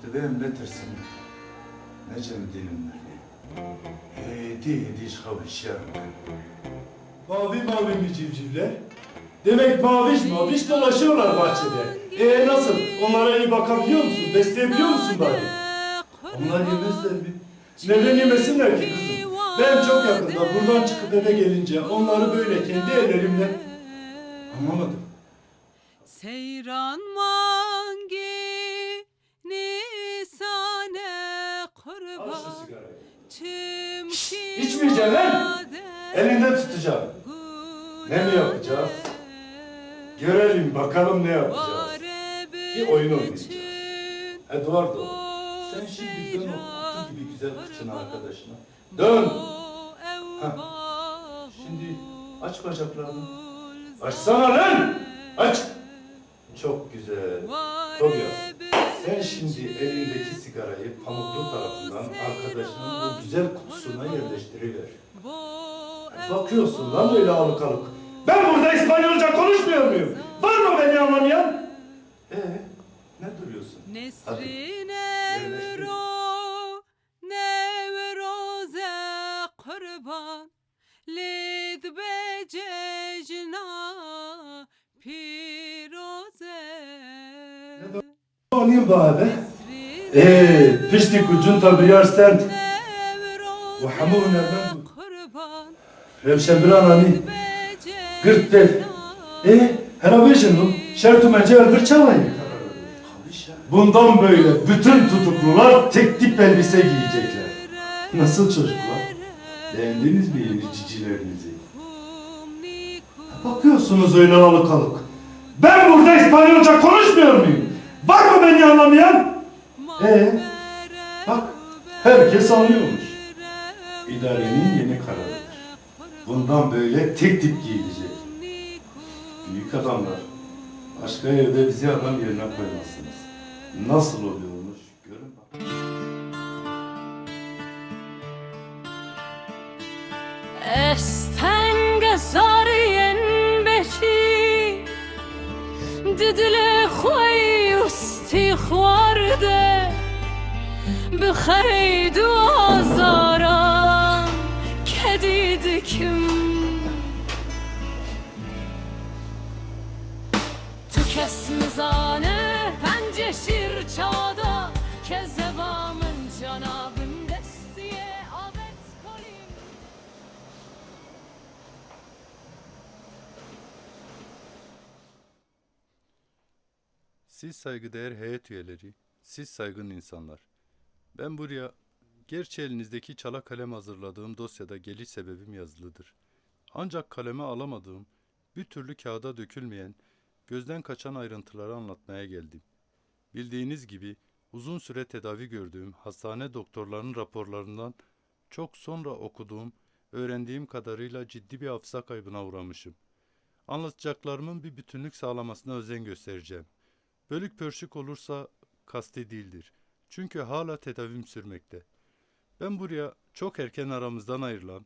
تبين لا ترسم نجم دين المرية هدي خوي الشام. Mavi mavi mi civcivler? Demek maviş dolaşıyorlar bahçede. Nasıl? Onlara iyi bakabiliyor musun? Besleyebiliyor musun bari? Onlar yemezler mi? Neden yemesinler ki kızım? Ben çok yakında buradan çıkıp eve gelince onları böyle kendi ellerimle... Anlamadım. Seyran mangi nisane Al şu kurban sigarayı. tüm İçmeyeceğim lan. Elinde tutacağım. Ne mi yapacağız? Görelim bakalım ne yapacağız. Bir oyun oynayacağız. Eduardo, sen şimdi dön o kutu gibi güzel kıçına arkadaşına. Dön. Heh. Şimdi aç bacaklarını. Açsana lan. Aç. Çok güzel. Çok yaz. Sen şimdi elindeki sigarayı pamuklu tarafından arkadaşının bu güzel kutusuna yerleştiriver. Bakıyorsun lan öyle alık alık. Ben burada İspanyolca konuşmuyor muyum? Var mı beni anlamayan? Ne duruyorsun? Hadi. Nesrin Yerleştir. nevroze kurban lid becejna piroze Oynayayım bana be. Piştik ucun tabi yarsten. وحموه نرمن Revşen bir anani. Gırt del. Hera beşinu. Şertu mence bir çalayım. Bundan böyle bütün tutuklular tek tip elbise giyecekler. Nasıl çocuklar? Beğendiniz mi yeni cicilerinizi? Bakıyorsunuz öyle alık alık. Ben burada İspanyolca konuşmuyor muyum? Var mı beni anlamayan? Bak herkes anlıyormuş. İdarenin yeni kararıdır. Bundan böyle tek tip giyilecek. Büyük adamlar, başka yerde bizi adam yerine koymazsınız. Nasıl oluyormuş görün bak. استنگ زارین بشی ددل خوی استی خورده بخید و آزارم که دیدکم تو کس مزانه پنج شیر چادا که زبامن جنابم دستیه آبت کنیم Siz saygıdeğer heyet üyeleri, siz saygın insanlar. Ben buraya, gerçi elinizdeki çala kalem hazırladığım dosyada geliş sebebim yazılıdır. Ancak kaleme alamadığım, bir türlü kağıda dökülmeyen, gözden kaçan ayrıntıları anlatmaya geldim. Bildiğiniz gibi uzun süre tedavi gördüğüm hastane doktorlarının raporlarından çok sonra okuduğum, öğrendiğim kadarıyla ciddi bir hafıza kaybına uğramışım. Anlatacaklarımın bir bütünlük sağlamasına özen göstereceğim. Bölük pörçük olursa kasti değildir. Çünkü hala tedavim sürmekte. Ben buraya çok erken aramızdan ayrılan,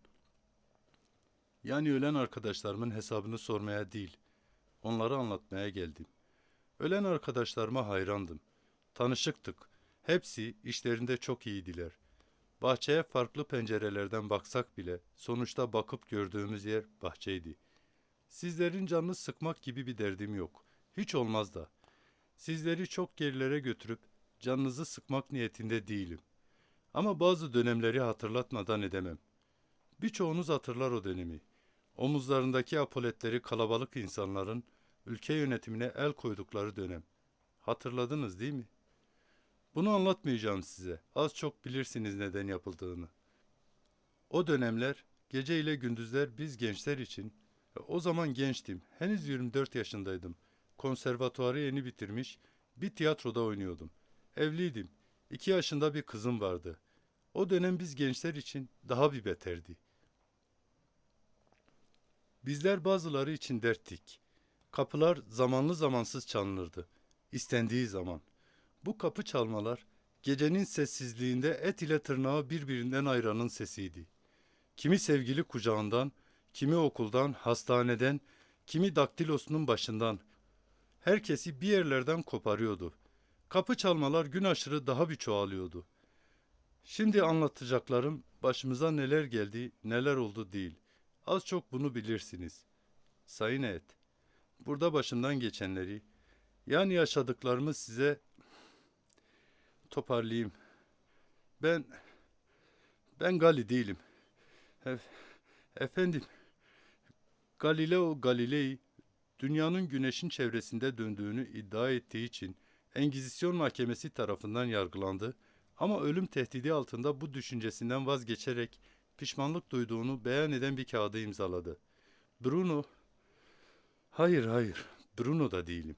yani ölen arkadaşlarımın hesabını sormaya değil, onları anlatmaya geldim. Ölen arkadaşlarıma hayrandım. Tanışıktık. Hepsi işlerinde çok iyiydiler. Bahçeye farklı pencerelerden baksak bile sonuçta bakıp gördüğümüz yer bahçeydi. Sizlerin canını sıkmak gibi bir derdim yok. Hiç olmaz da. Sizleri çok gerilere götürüp canınızı sıkmak niyetinde değilim. Ama bazı dönemleri hatırlatmadan edemem. Birçoğunuz hatırlar o dönemi. Omuzlarındaki apoletleri kalabalık insanların ülke yönetimine el koydukları dönem. Hatırladınız değil mi? Bunu anlatmayacağım size. Az çok bilirsiniz neden yapıldığını. O dönemler, gece ile gündüzler biz gençler için, o zaman gençtim, henüz 24 yaşındaydım. Konservatuarı yeni bitirmiş, bir tiyatroda oynuyordum. Evliydim. 2 yaşında bir kızım vardı. O dönem biz gençler için daha bir beterdi. Bizler bazıları için derttik. Kapılar zamanlı zamansız çalınırdı. İstendiği zaman. Bu kapı çalmalar, gecenin sessizliğinde et ile tırnağı birbirinden ayıranın sesiydi. Kimi sevgili kucağından, kimi okuldan, hastaneden, kimi daktilosunun başından. Herkesi bir yerlerden koparıyordu. Kapı çalmalar gün aşırı daha bir çoğalıyordu. Şimdi anlatacaklarım başımıza neler geldi, neler oldu değil. Az çok bunu bilirsiniz. Sayın heyet, burada başımdan geçenleri, yani yaşadıklarımı size toparlayayım. Ben Gali değilim. Efendim, Galileo Galilei, dünyanın güneşin çevresinde döndüğünü iddia ettiği için Engizisyon Mahkemesi tarafından yargılandı ama ölüm tehdidi altında bu düşüncesinden vazgeçerek pişmanlık duyduğunu beyan eden bir kağıdı imzaladı. Hayır, Bruno da değilim.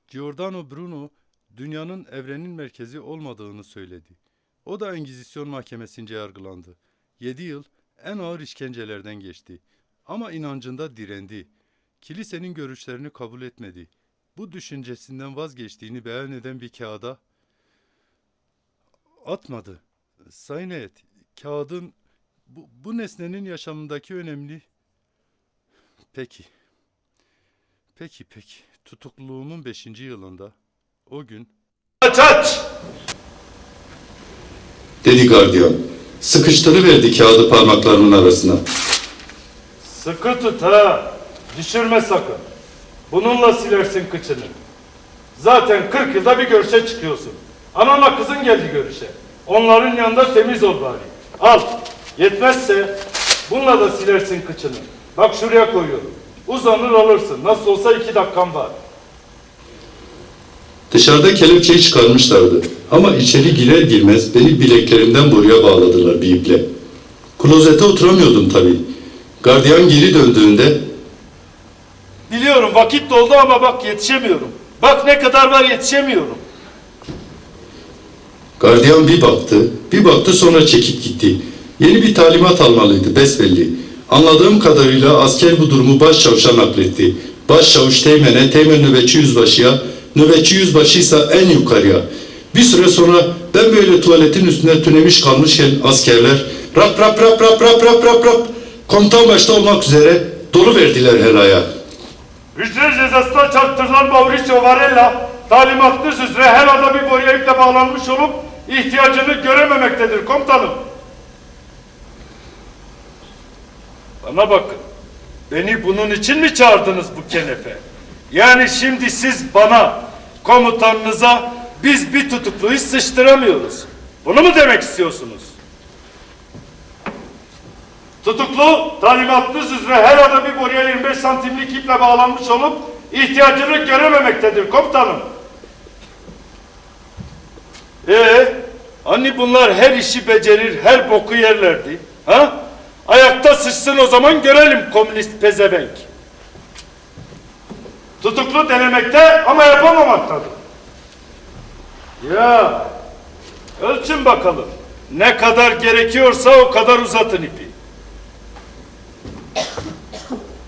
Giordano Bruno, dünyanın evrenin merkezi olmadığını söyledi. O da Engizisyon Mahkemesi'nce yargılandı. 7 yıl en ağır işkencelerden geçti. Ama inancında direndi. Kilisenin görüşlerini kabul etmedi. Bu düşüncesinden vazgeçtiğini beyan eden bir kağıda atmadı. Sayın heyet, kağıdın bu nesnenin yaşamındaki önemli... Peki. Tutukluluğumun 5. yılında o gün... Aç! Dedi gardiyan. Sıkıştırıverdi kağıdı parmaklarımın arasına. Sıkı tut ha! Düşürme sakın. Bununla silersin kıçını. Zaten 40 yılda bir görüşe çıkıyorsun. Ananla kızın geldi görüşe. Onların yanında temiz ol bari. Al. Yetmezse bununla da silersin kıçını. Bak şuraya koyuyorum. Uzanır alırsın. Nasıl olsa 2 dakikan var. Dışarıda kelepçeyi çıkarmışlardı. Ama içeri girer girmez beni bileklerimden boruya bağladılar bir iple. Klozete oturamıyordum tabii. Gardiyan geri döndüğünde... Biliyorum vakit doldu ama bak yetişemiyorum. Bak ne kadar var yetişemiyorum. Gardiyan bir baktı sonra çekip gitti. Yeni bir talimat almalıydı besbelli. Anladığım kadarıyla asker bu durumu başçavuşa nakletti. Başçavuş teğmene, teğmen nöbetçi yüzbaşıya, nöbetçi yüzbaşıysa en yukarıya. Bir süre sonra ben böyle tuvaletin üstünde tünemiş kalmışken askerler rap komutan başta olmak üzere dolu verdiler helaya. Hücre cezasına çarptırılan Mauricio Varela talimatınız üzere her ada bir boruya iple bağlanmış olup ihtiyacını görememektedir komutanım. Bana bakın. Beni bunun için mi çağırdınız bu kenefe? Yani şimdi siz bana, komutanınıza biz bir tutukluyu sıçtıramıyoruz. Bunu mu demek istiyorsunuz? Tutuklu talimatınız üzere her ada bir boruya 25 santimlik iple bağlanmış olup ihtiyacını görememektedir komutanım. Hani bunlar her işi becerir, her boku yerlerdi. Ha? Ayakta sıçsın o zaman görelim komünist pezevenk. Tutuklu denemekte ama yapamamaktadır. Ya, ölçün bakalım. Ne kadar gerekiyorsa o kadar uzatın ipi.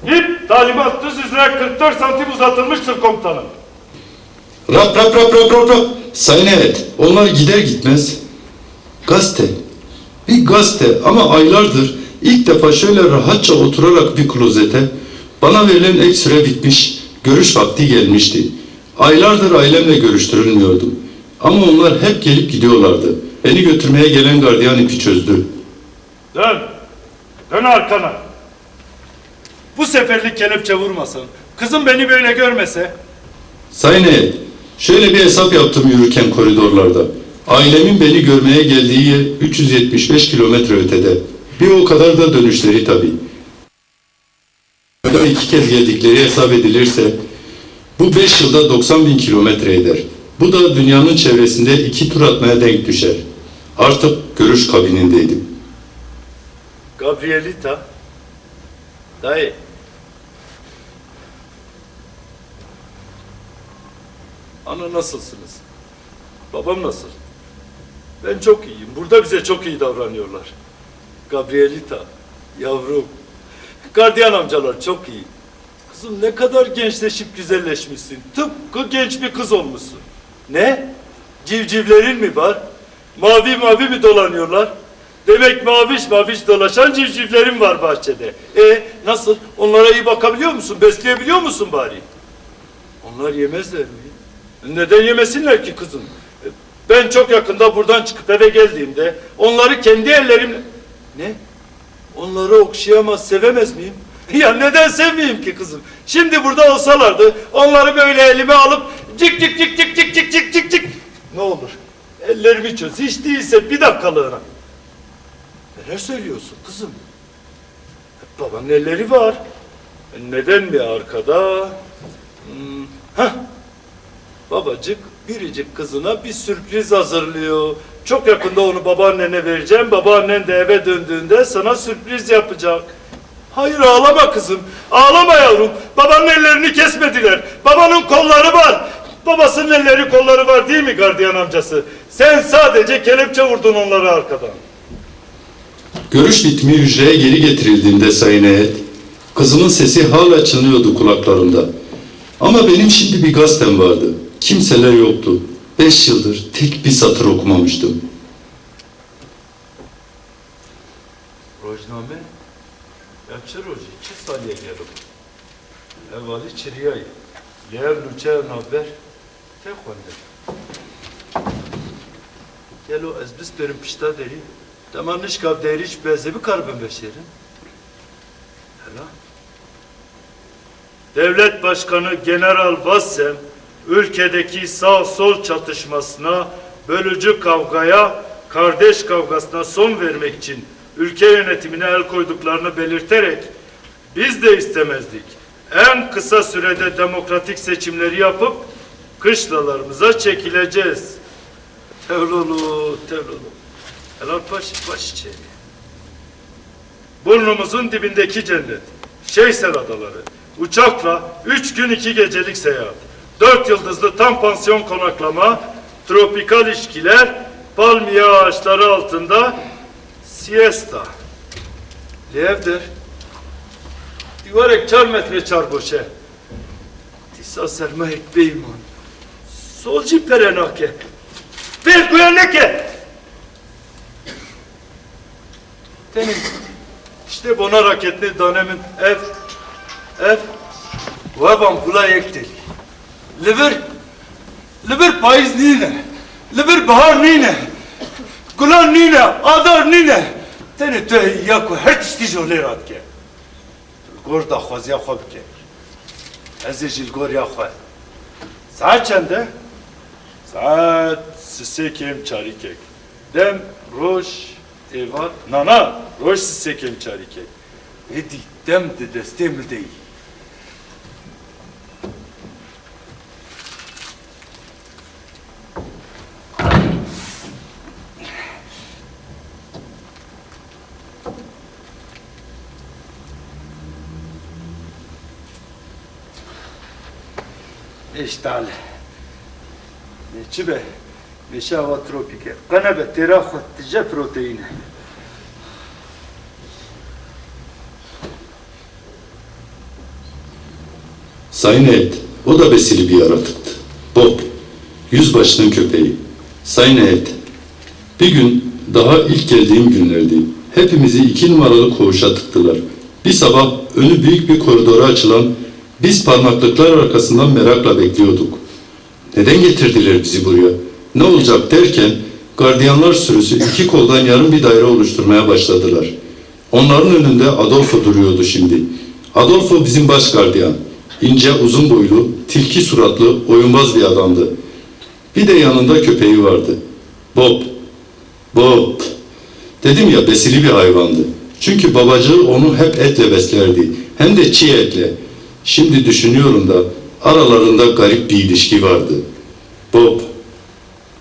İp talimatınız üzere 44 santim uzatılmıştır komutanım. Rap. Sayın heyet, onlar gider gitmez. Gazete. Bir gazete ama aylardır ilk defa şöyle rahatça oturarak bir klozete bana verilen ek süre bitmiş, görüş vakti gelmişti. Aylardır ailemle görüştürülmüyordum. Ama onlar hep gelip gidiyorlardı. Beni götürmeye gelen gardiyan ipi çözdü. Dön arkana. Bu seferlik kelepçe vurmasın. Kızım beni böyle görmese. Sayın heyet, şöyle bir hesap yaptım yürürken koridorlarda. Ailemin beni görmeye geldiği yer 375 kilometre ötede. Bir o kadar da dönüşleri tabii. 2 kez geldikleri hesap edilirse bu 5 yılda 90.000 kilometre eder. Bu da dünyanın çevresinde 2 tur atmaya denk düşer. Artık görüş kabinindeydim. Gabrielita. Dayı. Ana nasılsınız? Babam nasıl? Ben çok iyiyim. Burada bize çok iyi davranıyorlar. Gabrielita, yavrum. Gardiyan amcalar çok iyi. Kızım ne kadar gençleşip güzelleşmişsin. Tıpkı genç bir kız olmuşsun. Ne? Civcivlerin mi var? Mavi mi dolanıyorlar? Demek maviş dolaşan civcivlerin var bahçede. Nasıl? Onlara iyi bakabiliyor musun? Besleyebiliyor musun bari? Onlar yemezler mi? Neden yemesinler ki kızım? Ben çok yakında buradan çıkıp eve geldiğimde onları kendi ellerimle... Ne? Onları okşayamaz, sevemez miyim? Ya neden sevmeyeyim ki kızım? Şimdi burada olsalardı onları böyle elime alıp cik cik cik cik cik cik cik cik cik. Ne olur ellerimi çöz, hiç değilse bir dakikalığına. Neler söylüyorsun kızım? Babanın elleri var. Neden bir arkada? Heh. Babacık biricik kızına bir sürpriz hazırlıyor. Çok yakında onu babaannene vereceğim. Babaannen de eve döndüğünde sana sürpriz yapacak. Hayır ağlama kızım. Ağlama yavrum. Babanın ellerini kesmediler. Babanın kolları var. Babasının elleri kolları var değil mi gardiyan amcası? Sen sadece kelepçe vurdun onları arkadan. Görüş bitimi hücreye geri getirildiğimde Sayın Heyet, kızımın sesi hala çınlıyordu kulaklarımda. Ama benim şimdi bir gazetem vardı. Kimseler yoktu. 5 yıldır tek bir satır okumamıştım. Rojname, yakşı roji, 2 saniye gelip. Evvali çiriyayı, yev lüçe naber, tek önde. Gel o ezbis derim pişta deri, demanış kav deri hiç bezebi karbon beşerin. Hela. Devlet Başkanı General Vassem, ülkedeki sağ-sol çatışmasına, bölücü kavgaya, kardeş kavgasına son vermek için ülke yönetimine el koyduklarını belirterek biz de istemezdik. En kısa sürede demokratik seçimleri yapıp kışlalarımıza çekileceğiz. Tevlulu, tevlulu. Helal baş içeri. Burnumuzun dibindeki cennet. Şeysel Adaları. Uçakla 3 gün 2 gecelik seyahat. 4 yıldızlı tam pansiyon konaklama, tropikal içkiler, palmiye ağaçları altında siesta. Levder. Divarek 4 metre çarboşe. Tisa sermahek beyman. Solci perenake. Bir güvenleke. Tenim. İşte bona raketli danemin ev. Vaban pula yektil. Liver payız nine. Liver bahar nine. Gulan nine. Adar nine. Teni tühe yaku her tişti joler atke. Gor da khwazya khwa bike. Ez jil gor ya khwa. Saat çende? Saat sisekem çarikek. Dem roş eva nana roş sisekem çarikek. Edi dem de destemil değil. İştale. Neçibe? Meşava tropike. Kanabe terahut tice proteini. Sayın Heyet, o da besili bir yaratıktı. Bob, yüzbaşının köpeği. Sayın Heyet, bir gün daha ilk geldiğim günlerdi. Hepimizi 2 numaralı koğuşa tıktılar. Bir sabah önü büyük bir koridora açılan, biz parmaklıklar arkasından merakla bekliyorduk. Neden getirdiler bizi buraya? Ne olacak derken gardiyanlar sürüsü 2 koldan yarım bir daire oluşturmaya başladılar. Onların önünde Adolfo duruyordu şimdi. Adolfo bizim baş gardiyan. İnce, uzun boylu, tilki suratlı, oyunbaz bir adamdı. Bir de yanında köpeği vardı. Bob. Bob. Dedim ya besili bir hayvandı. Çünkü babacığı onu hep etle beslerdi. Hem de çiğ etle. Şimdi düşünüyorum da aralarında garip bir ilişki vardı. Bob.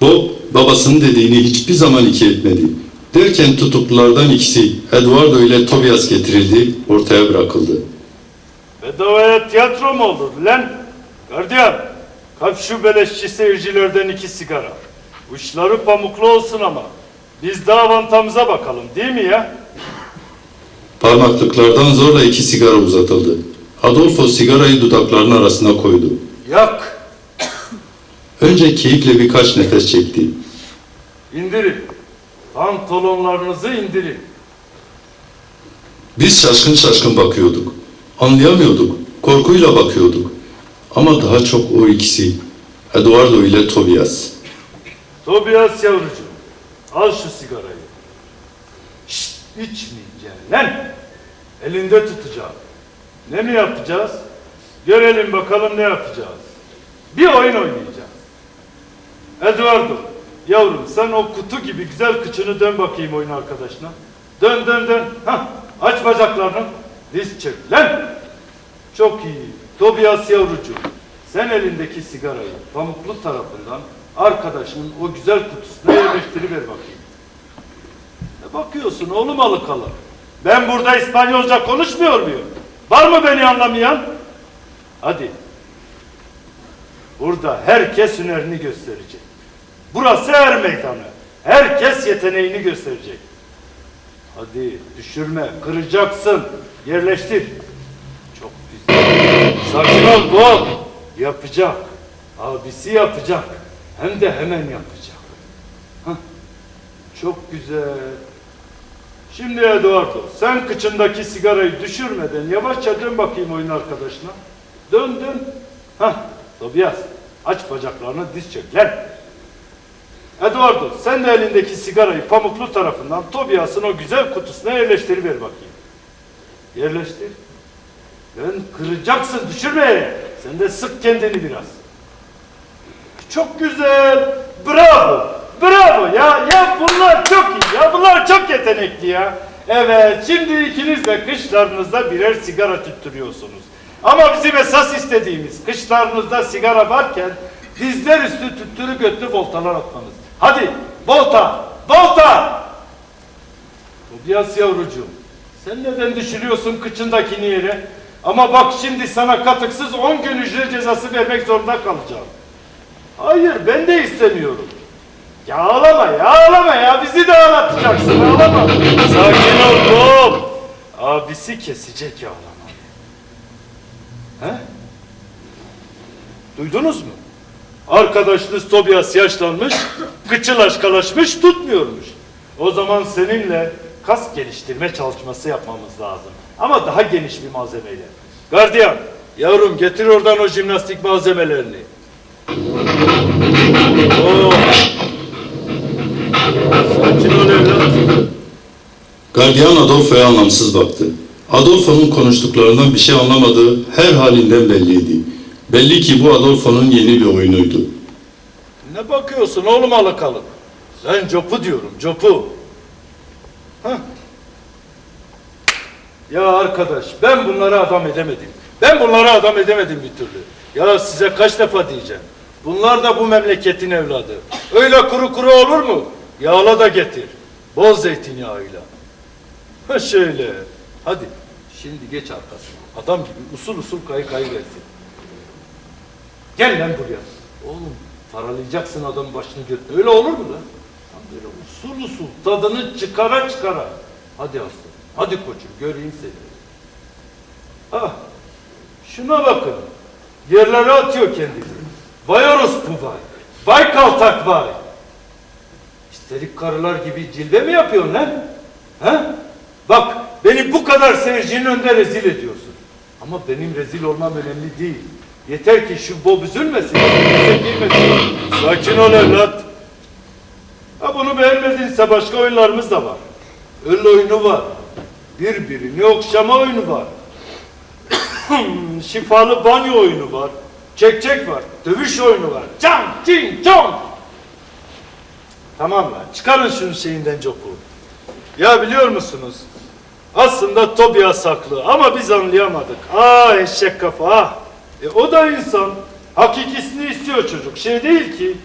Bob babasının dediğini hiçbir zaman iki etmedi. Derken tutuklulardan ikisi Eduardo ile Tobias getirildi, ortaya bırakıldı. Bedavaya tiyatro mu olur lan? Gardiyan, kap şu beleşçi seyircilerden 2 sigara. Uçları pamuklu olsun ama. Biz de avantamıza bakalım değil mi ya? Parmaklıklardan zorla 2 sigara uzatıldı. Adolfo sigarayı dudaklarının arasına koydu. Yak! Önce keyifle birkaç nefes çekti. İndirin. Pantolonlarınızı indirin. Biz şaşkın şaşkın bakıyorduk. Anlayamıyorduk. Korkuyla bakıyorduk. Ama daha çok o ikisi. Eduardo ile Tobias. Tobias yavrucuğum, al şu sigarayı. Şşt, içmeyeceksin lan. Elinde tutacağım. Ne mi yapacağız? Görelim bakalım ne yapacağız. Bir oyun oynayacağız. Eduardo, yavrum sen o kutu gibi güzel kıçını dön bakayım oyun arkadaşına. Dön dön dön. Hah, aç bacaklarını. Diz çek lan. Çok iyi. Tobias yavrucuğum, sen elindeki sigarayı pamuklu tarafından arkadaşının o güzel kutusuna yerleştiriver bakayım. Ne bakıyorsun oğlum alıkalı? Ben burada İspanyolca konuşmuyor muyum? Var mı beni anlamayan? Hadi. Burada herkes hünerini gösterecek. Burası er meydanı. Herkes yeteneğini gösterecek. Hadi düşürme, kıracaksın. Yerleştir. Çok güzel. Sakin ol Bob. Yapacak. Abisi yapacak. Hem de hemen yapacak. Hah. Çok güzel. Şimdi Eduardo, sen kıçındaki sigarayı düşürmeden yavaşça dön bakayım oyun arkadaşına. Dön dön. Hah, Tobias, aç bacaklarını, diz çök lan. Eduardo, sen de elindeki sigarayı pamuklu tarafından Tobias'ın o güzel kutusuna yerleştiriver bakayım. Yerleştir. Dön, kıracaksın, düşürme. Sen de sık kendini biraz. Çok güzel. Bravo. Bravo ya. Ya bunlar çok iyi ya. Bunlar çok yetenekli ya. Evet, şimdi ikiniz de kışlarınızda birer sigara tüttürüyorsunuz. Ama bizim esas istediğimiz kışlarınızda sigara varken dizler üstü tüttürü götlü voltalar atmanız. Hadi volta! Volta! Tobias yavrucuğum, sen neden düşürüyorsun kıçındakini yere? Ama bak şimdi sana katıksız 10 gün hücre cezası vermek zorunda kalacağım. Hayır, ben de istemiyorum. Ya ağlama ya, bizi de ağlatacaksın, ağlama. Sakin ol Bob. Abisi kesecek ağlamayı. He? Duydunuz mu? Arkadaşınız Tobias yaşlanmış, kıçı laşkalaşmış, tutmuyormuş. O zaman seninle kas geliştirme çalışması yapmamız lazım. Ama daha geniş bir malzemeyle. Gardiyan, yavrum getir oradan o jimnastik malzemelerini. Oo. Sakin ol evlat. Gardiyan Adolfo'ya anlamsız baktı. Adolfo'nun konuştuklarından bir şey anlamadığı her halinden belliydi. Belli ki bu Adolfo'nun yeni bir oyunuydu. Ne bakıyorsun oğlum alakalı? Ben copu diyorum, copu. Hah. Ya arkadaş, ben bunları adam edemedim. Ben bunları adam edemedim bir türlü. Ya size kaç defa diyeceğim. Bunlar da bu memleketin evladı. Öyle kuru kuru olur mu? Yağla da getir. Bol zeytinyağıyla. Ha şöyle. Hadi. Şimdi geç arkasına. Adam gibi usul usul kayı versin. Gel lan buraya. Oğlum paralayacaksın adamın başını götüne. Öyle olur mu lan? Tam böyle usul usul tadını çıkara çıkara. Hadi aslan. Hadi koçum göreyim seni. Ah. Şuna bakın. Yerlere atıyor kendini. Vay orospu vay. Vay kaltak vay. İsterik karılar gibi cilve mi yapıyorsun lan? Ha? Bak beni bu kadar seyircinin önünde rezil ediyorsun. Ama benim rezil olmam önemli değil. Yeter ki şu Bob üzülmesin. Sakin ol evlat. Ha bunu beğenmedinse başka oyunlarımız da var. Öl oyunu var. Birbirini okşama oyunu var. Şifalı banyo oyunu var. Çek var. Dövüş oyunu var. Can, cin, çong. Tamam lan. Çıkarın şunun şeyinden copu. Ya biliyor musunuz? Aslında Tobias haklı ama biz anlayamadık. Eşek kafa. O da insan. Hakikisini istiyor çocuk. Şey değil ki.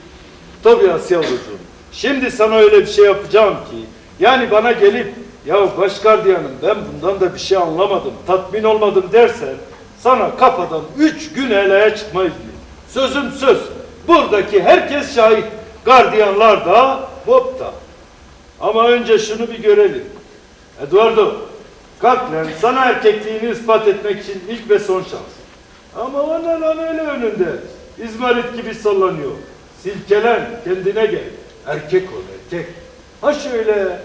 Tobias yavrucuğum. Şimdi sana öyle bir şey yapacağım ki. Yani bana gelip ya baş gardiyanım ben bundan da bir şey anlamadım. Tatmin olmadım dersen sana kafadan 3 gün helaya çıkmayız diyor. Sözüm söz. Buradaki herkes şahit. Gardiyanlar da, Bob da. Ama önce şunu bir görelim. Eduardo, kalk lan. Sana erkekliğini ispat etmek için ilk ve son şans. Ama o ne lan öyle önünde. İzmarit gibi sallanıyor. Silkelen, kendine gel. Erkek ol, erkek. Ha şöyle.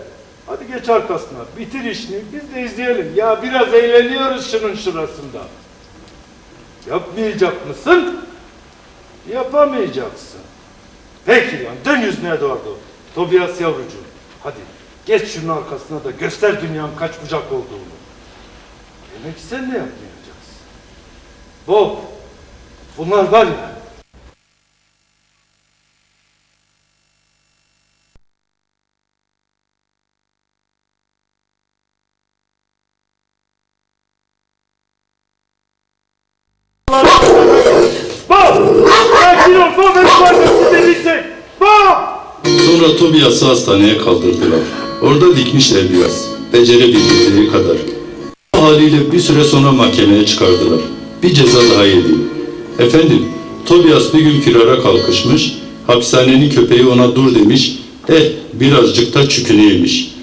Hadi geç arkasına. Bitir işini. Biz de izleyelim. Ya biraz eğleniyoruz şunun şurasında. Yapmayacak mısın? Yapamayacaksın. Peki lan, dön yüzüne Eduardo. Tobias yavrucuğum, hadi geç şunun arkasına da göster dünyanın kaç bucak olduğunu. Demek sen ne yapmayacaksın? Bob, bunlar var ya, Bob! Sakin ol, Bob, Eduardo size gidecek! Bob! Sonra Tobias'ı hastaneye kaldırdılar. Orada dikmişler biraz, becerebildikleri kadar. O haliyle bir süre sonra mahkemeye çıkardılar. Bir ceza daha yedi. Efendim, Tobias bir gün firara kalkışmış, hapishanenin köpeği ona dur demiş, birazcık da çükünü yemiş.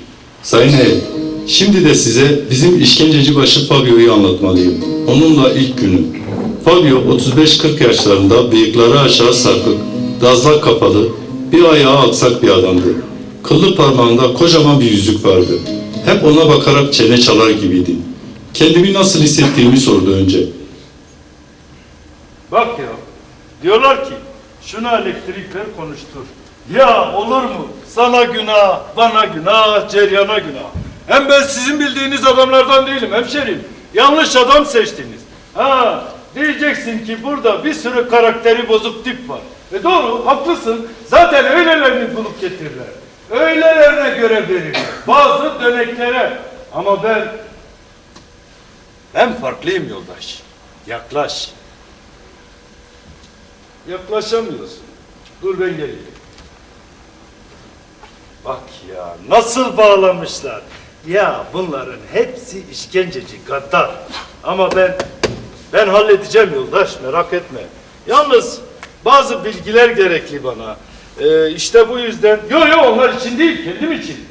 Sayın heyet, şimdi de size bizim işkenceci başı Fabio'yu anlatmalıyım. Onunla ilk günü. Fabio 35-40 yaşlarında, bıyıkları aşağı sarkık, dazlak kafalı, bir ayağı aksak bir adamdı. Kıllı parmağında kocaman bir yüzük vardı. Hep ona bakarak çene çalar gibiydi. Kendimi nasıl hissettiğimi sordu önce. Bak ya, diyorlar ki şuna elektrik ver konuştur. Ya olur mu? Sana günah, bana günah, ceryana günah. Hem ben sizin bildiğiniz adamlardan değilim hemşerim. Yanlış adam seçtiniz. Ha, diyeceksin ki burada bir sürü karakteri bozuk tip var. Doğru, haklısın. Zaten öylelerini bulup getirirler. Öylelerine göre verirler. Bazı döneklere. Ama ben farklıyım yoldaş. Yaklaş. Yaklaşamıyorsun. Dur ben geleyim. Bak ya nasıl bağlamışlar. Ya bunların hepsi işkenceci, gaddar. Ama ben halledeceğim yoldaş, merak etme. Yalnız bazı bilgiler gerekli bana. İşte bu yüzden... Yo onlar için değil, kendim için.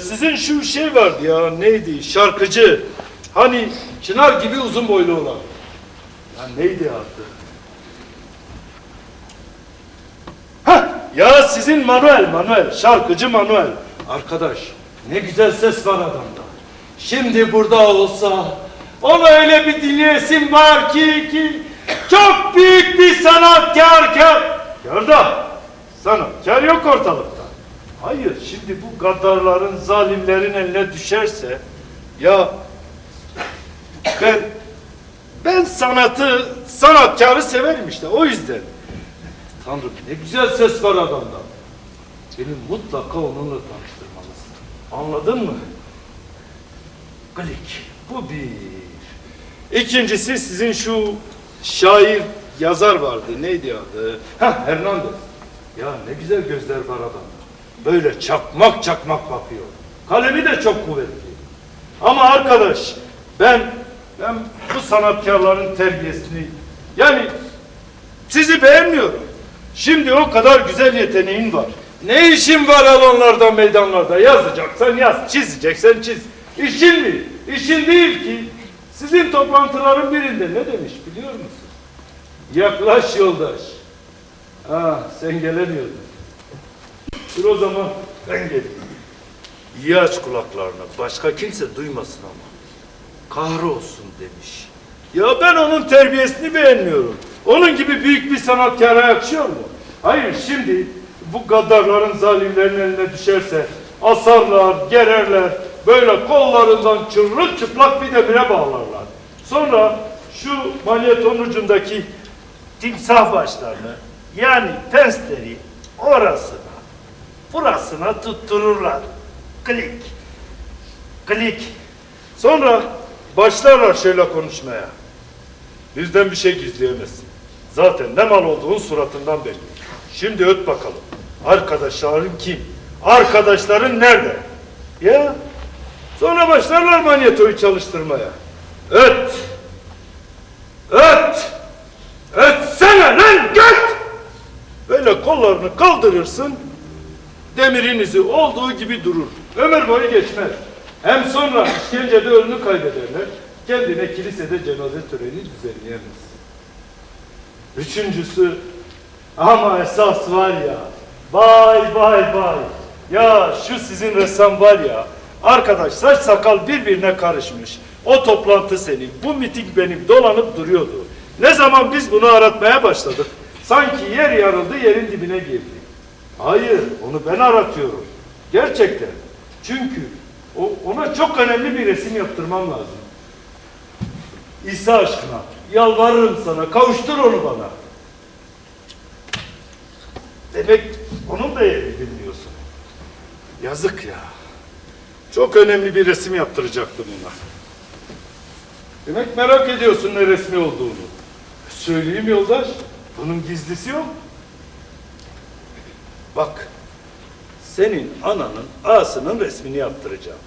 Sizin şu şey vardı ya, neydi? Şarkıcı. Hani çınar gibi uzun boylu olan. Ya neydi adı? Ya sizin Manuel, şarkıcı Manuel. Arkadaş, ne güzel ses var adamda. Şimdi burada olsa, ona öyle bir dinleyesim var ki çok büyük bir sanatkar. Kar da, sanatkar yok ortalıkta. Hayır, şimdi bu gaddarların, zalimlerin eline düşerse, ya ben sanatkarı severim işte, o yüzden. Tanrım ne güzel ses var adamda. Beni mutlaka onunla tanıştırmalısın. Anladın mı? Klik. Bu bir. İkincisi sizin şu şair, yazar vardı. Neydi adı? Hernandez. Ya ne güzel gözler var adamda. Böyle çakmak bakıyor. Kalemi de çok kuvvetli. Ama arkadaş ben bu sanatkarların terbiyesini, yani sizi beğenmiyorum. Şimdi o kadar güzel yeteneğin var. Ne işin var onlardan meydanlarda? Yazacaksan yaz, çizeceksen çiz. İşin mi? İşin değil ki. Sizin toplantıların birinde ne demiş biliyor musun? Yaklaş yoldaş. Sen gelemiyordun. Dur o zaman ben geleyim. İyi aç kulaklarını. Başka kimse duymasın ama. Kahrolsun demiş. Ya ben onun terbiyesini beğenmiyorum. Onun gibi büyük bir sanatkara yakışıyor mu? Hayır, şimdi bu gaddarların, zalimlerin eline düşerse asarlar, gererler, böyle kollarından çırılçıplak bir demire bağlarlar. Sonra şu manyeton ucundaki timsah başlarını, yani pensleri burasına tuttururlar. Klik. Sonra başlarlar şöyle konuşmaya. Bizden bir şey gizleyemezsin. Zaten ne mal olduğun suratından belli. Şimdi öt bakalım. Arkadaşların kim? Arkadaşların nerede? Ya. Sonra başlarlar manyetoyu çalıştırmaya. Öt. Ötsene lan göt! Böyle kollarını kaldırırsın. Demirin izi olduğu gibi durur. Ömür boyu geçmez. Hem sonra işkencede ölünü kaybederler. Kendine kilisede cenaze töreni düzenleyemez. Üçüncüsü, ama esas var ya, vay. Ya şu sizin ressam var ya, arkadaş saç sakal birbirine karışmış. O toplantı senin, bu miting benim dolanıp duruyordu. Ne zaman biz bunu aratmaya başladık, Sanki yer yarıldı, yerin dibine girdi. Hayır, onu ben aratıyorum. Gerçekten. Çünkü ona çok önemli bir resim yaptırmam lazım. İsa aşkına, yalvarırım sana, kavuştur onu bana. Demek onun da yerini bilmiyorsun. Yazık ya. Çok önemli bir resim yaptıracaktım ona. Demek merak ediyorsun ne resmi olduğunu. Söyleyeyim yoldaş, bunun gizlisi yok. Bak, senin ananın ağasının resmini yaptıracağım.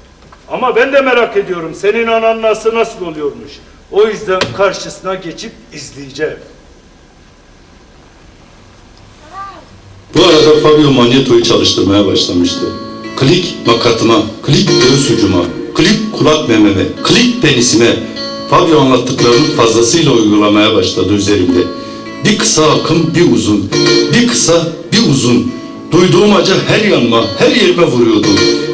Ama ben de merak ediyorum senin ananın ağası nasıl oluyormuş. O yüzden karşısına geçip izleyeceğim. Bu arada Fabio Magneto'yu çalıştırmaya başlamıştı. Klik makatıma, klik göğüs ucuma, klik kulak mememe, klik penisime. Fabio anlattıklarını fazlasıyla uygulamaya başladı üzerimde. Bir kısa akım, bir uzun. Bir kısa, bir uzun. Duyduğum acı her yanıma, her yerime vuruyordu.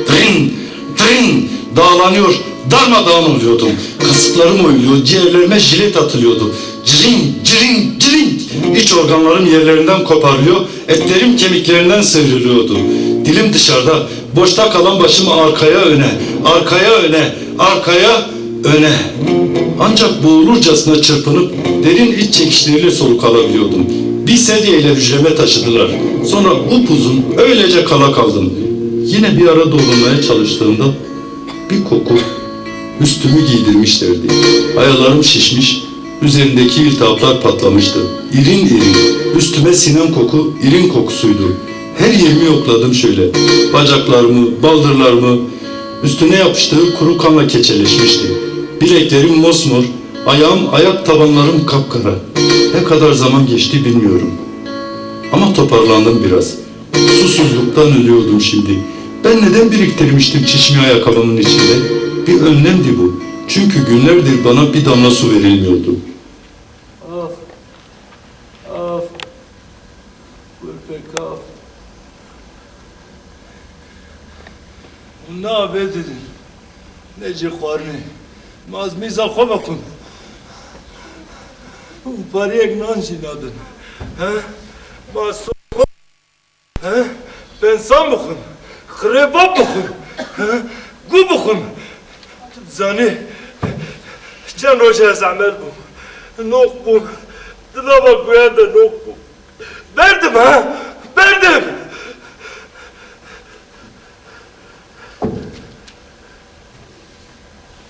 Drin, drin, dağlanıyor, darmadağın oluyordum. Kasıklarım oyuluyor, ciğerlerime jilet atılıyordu. Cirin, cirin, cirin. İç organlarım yerlerinden koparılıyor, etlerim kemiklerinden sıyrılıyordu. Dilim dışarıda, boşta kalan başım arkaya öne, arkaya öne, arkaya öne. Ancak boğulurcasına çırpınıp derin iç çekişleriyle soluk alabiliyordum. Bir sedyeyle hücreme taşıdılar. Sonra upuzun öylece kala kaldım. Yine bir ara doğrulmaya çalıştığımda bir koku üstümü giydirmişlerdi. Ayalarım şişmiş, üzerindeki iltihaplar patlamıştı. İrin irin, üstüme sinen koku irin kokusuydu. Her yerimi yokladım şöyle. Bacaklarımı, baldırlarımı, üstüne yapıştığı kuru kanla keçeleşmişti. Bileklerim mosmor, ayak tabanlarım kapkara. Ne kadar zaman geçti bilmiyorum. Ama toparlandım biraz. Susuzluktan ölüyordum şimdi. Ben neden biriktirmiştim çişimi ayakkabımın içinde? Bir önlemdi bu. Çünkü günlerdir bana bir damla su verilmiyordu. Af. Af. Pek af. Ne haber dedin? Nece karni? Mazmiza kovakun. Pariyek nan jinadın. He? Masu. He? Ben sam bukun. Krebap bukun. He? Gu bukun. Zani. Can hoca zamel bu. Nok bu. Dila bak bu yanda nok bu. Verdim ha. Verdim.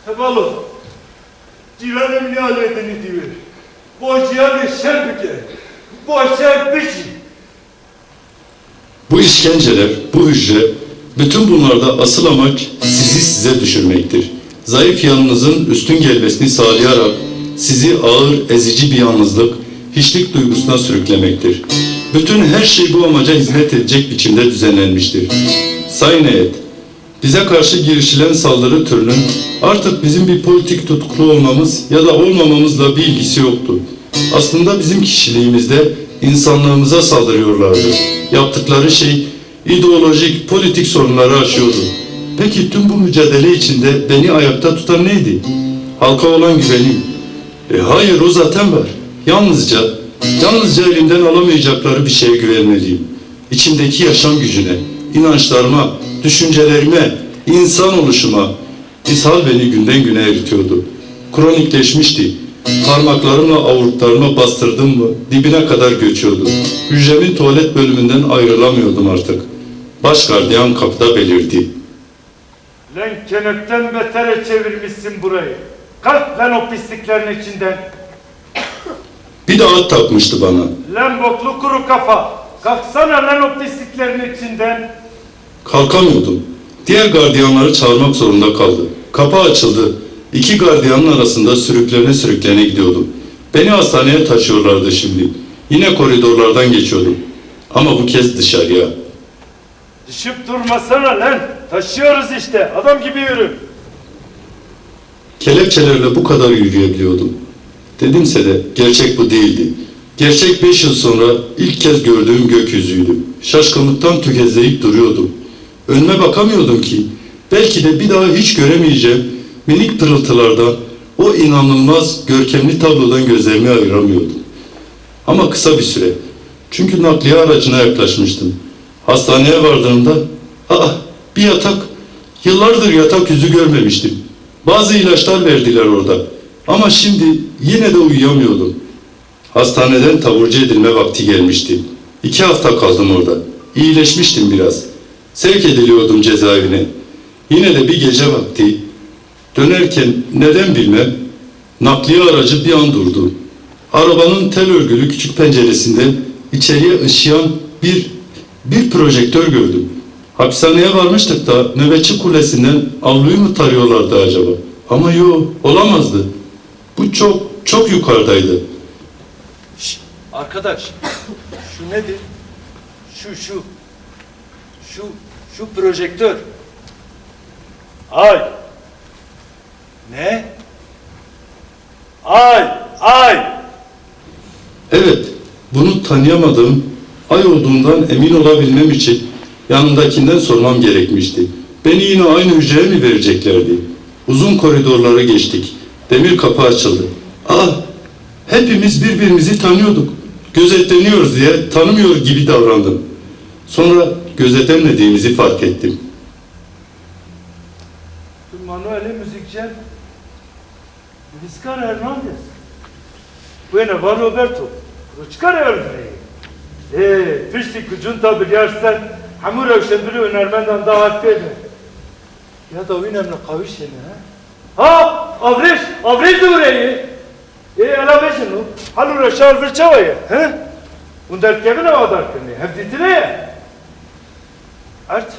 Hevalo. Cilanem ne aletini diyor. Boşyarı şerbike. Boşyar biçi. Bu işkenceler, bu hücre, bütün bunlarda asıl amaç sizi size düşürmektir. Zayıf yanınızın üstün gelmesini sağlayarak sizi ağır, ezici bir yalnızlık, hiçlik duygusuna sürüklemektir. Bütün her şey bu amaca hizmet edecek biçimde düzenlenmiştir. Sayın heyet, bize karşı girişilen saldırı türünün artık bizim bir politik tutuklu olmamız ya da olmamamızla bir ilgisi yoktu. Aslında bizim kişiliğimizde insanlığımıza saldırıyorlardı. Yaptıkları şey ideolojik, politik sorunları aşıyordu. Peki tüm bu mücadele içinde beni ayakta tutan neydi? Halka olan güvenim. Hayır, o zaten var. Yalnızca elimden alamayacakları bir şeye güvenmeliyim. İçimdeki yaşam gücüne, inançlarıma, düşüncelerime, insan oluşuma. İshal beni günden güne eritiyordu. Kronikleşmişti. Parmaklarımla avurtlarıma bastırdım mı dibine kadar göçüyordu. Hücremin tuvalet bölümünden ayrılamıyordum artık. Baş gardiyan kapıda belirdi. Lan kenepten betere çevirmişsin burayı. Kalk lan o pisliklerin içinden. Bir de at takmıştı bana. Lan boklu kuru kafa. Kalksana lan o pisliklerin içinden. Kalkamıyordum. Diğer gardiyanları çağırmak zorunda kaldı. Kapı açıldı. İki gardiyanın arasında sürüklene gidiyordum. Beni hastaneye taşıyorlardı şimdi. Yine koridorlardan geçiyordum. Ama bu kez dışarıya. Düşüp durmasana lan. Taşıyoruz işte. Adam gibi yürü. Kelepçelerle bu kadar yürüyebiliyordum. Dedimse de gerçek bu değildi. Gerçek 5 yıl sonra ilk kez gördüğüm gökyüzüydü. Şaşkınlıktan tökezleyip duruyordum. Önüme bakamıyordum ki. Belki de bir daha hiç göremeyeceğim minik pırıltılardan, o inanılmaz görkemli tablodan gözlerimi ayıramıyordum. Ama kısa bir süre. Çünkü nakliye aracına yaklaşmıştım. Hastaneye vardığımda, bir yatak, yıllardır yatak yüzü görmemiştim. Bazı ilaçlar verdiler orada. Ama şimdi yine de uyuyamıyordum. Hastaneden taburcu edilme vakti gelmişti. 2 hafta kaldım orada. İyileşmiştim biraz. Sevk ediliyordum cezaevine. Yine de bir gece vakti, dönerken neden bilmem, nakliye aracı bir an durdu. Arabanın tel örgülü küçük penceresinden içeriye ışıyan bir projektör gördüm. Hapishaneye varmıştık da nöbetçi kulesinden avluyu mu tarıyorlardı acaba? Ama yok, olamazdı. Bu çok yukarıdaydı. Arkadaş, şu nedir? Şu projektör. Ay. Ne? Ay. Evet, bunu tanıyamadığım, ay olduğundan emin olabilmem için yanındakinden sormam gerekmişti. Beni yine aynı hücreye mi vereceklerdi? Uzun koridorları geçtik. Demir kapı açıldı. Hepimiz birbirimizi tanıyorduk. Gözetleniyoruz diye tanımıyor gibi davrandım. Sonra gözetemediğimizi fark ettim. Manuel musicien Viscar Hernandez. Bueno, va Roberto. Çıkar örneği. Pişti kucunta bilyarsen hamur evşendiri önermenden daha hafifeydi. Ya da önemli kaviş yine ha? Avreş de orayı. Ela beşin o. Halura şarfır çavayı. Bunlar kevine vadarkını. Hevditine ya. Art.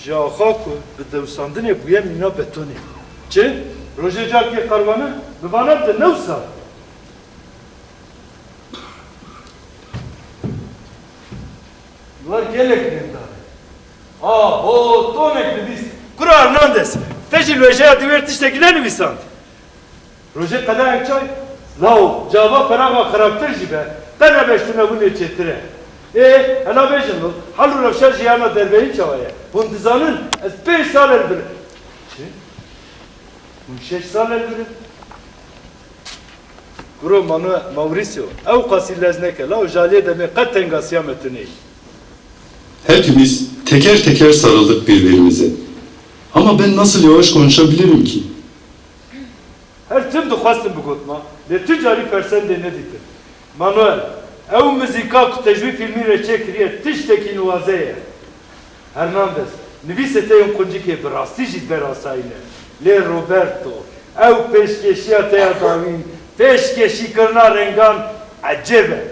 Jahaku bedevsandine buye mina betoni. Çi? Rojecaki karvanı bevanat de nevsa. Var gelek nendare. O tonek biz. Kura Hernandez. Tecil vejeya divertiştekiler mi sant? Roje kadar ekçay. Lao, cevap ferama karakter jibe. Tane beştine bunu çetire. Ela bejin lo. Halu rafşar jiyana derbeyin çavaya. Bundizanın ez 5 saler bir. Çi? 6 saler bir. Kuro Mauricio. Ev kasillezneke. Lao jaliye deme katten gasiyametini. Hepimiz teker teker sarıldık birbirimize. Ama ben nasıl yavaş konuşabilirim ki? Her tüm duhastım bu gotma. Le tücari fersen de ne ditir. Manuel, ev müzika ku tecvi filmi reçe kiriye tişteki nuvazeye. Hernandez, nivise teyon kuncike birasti jidber asayine. Le Roberto, ev peşkeşiya teya davin, peşkeşi kırna rengan acebe.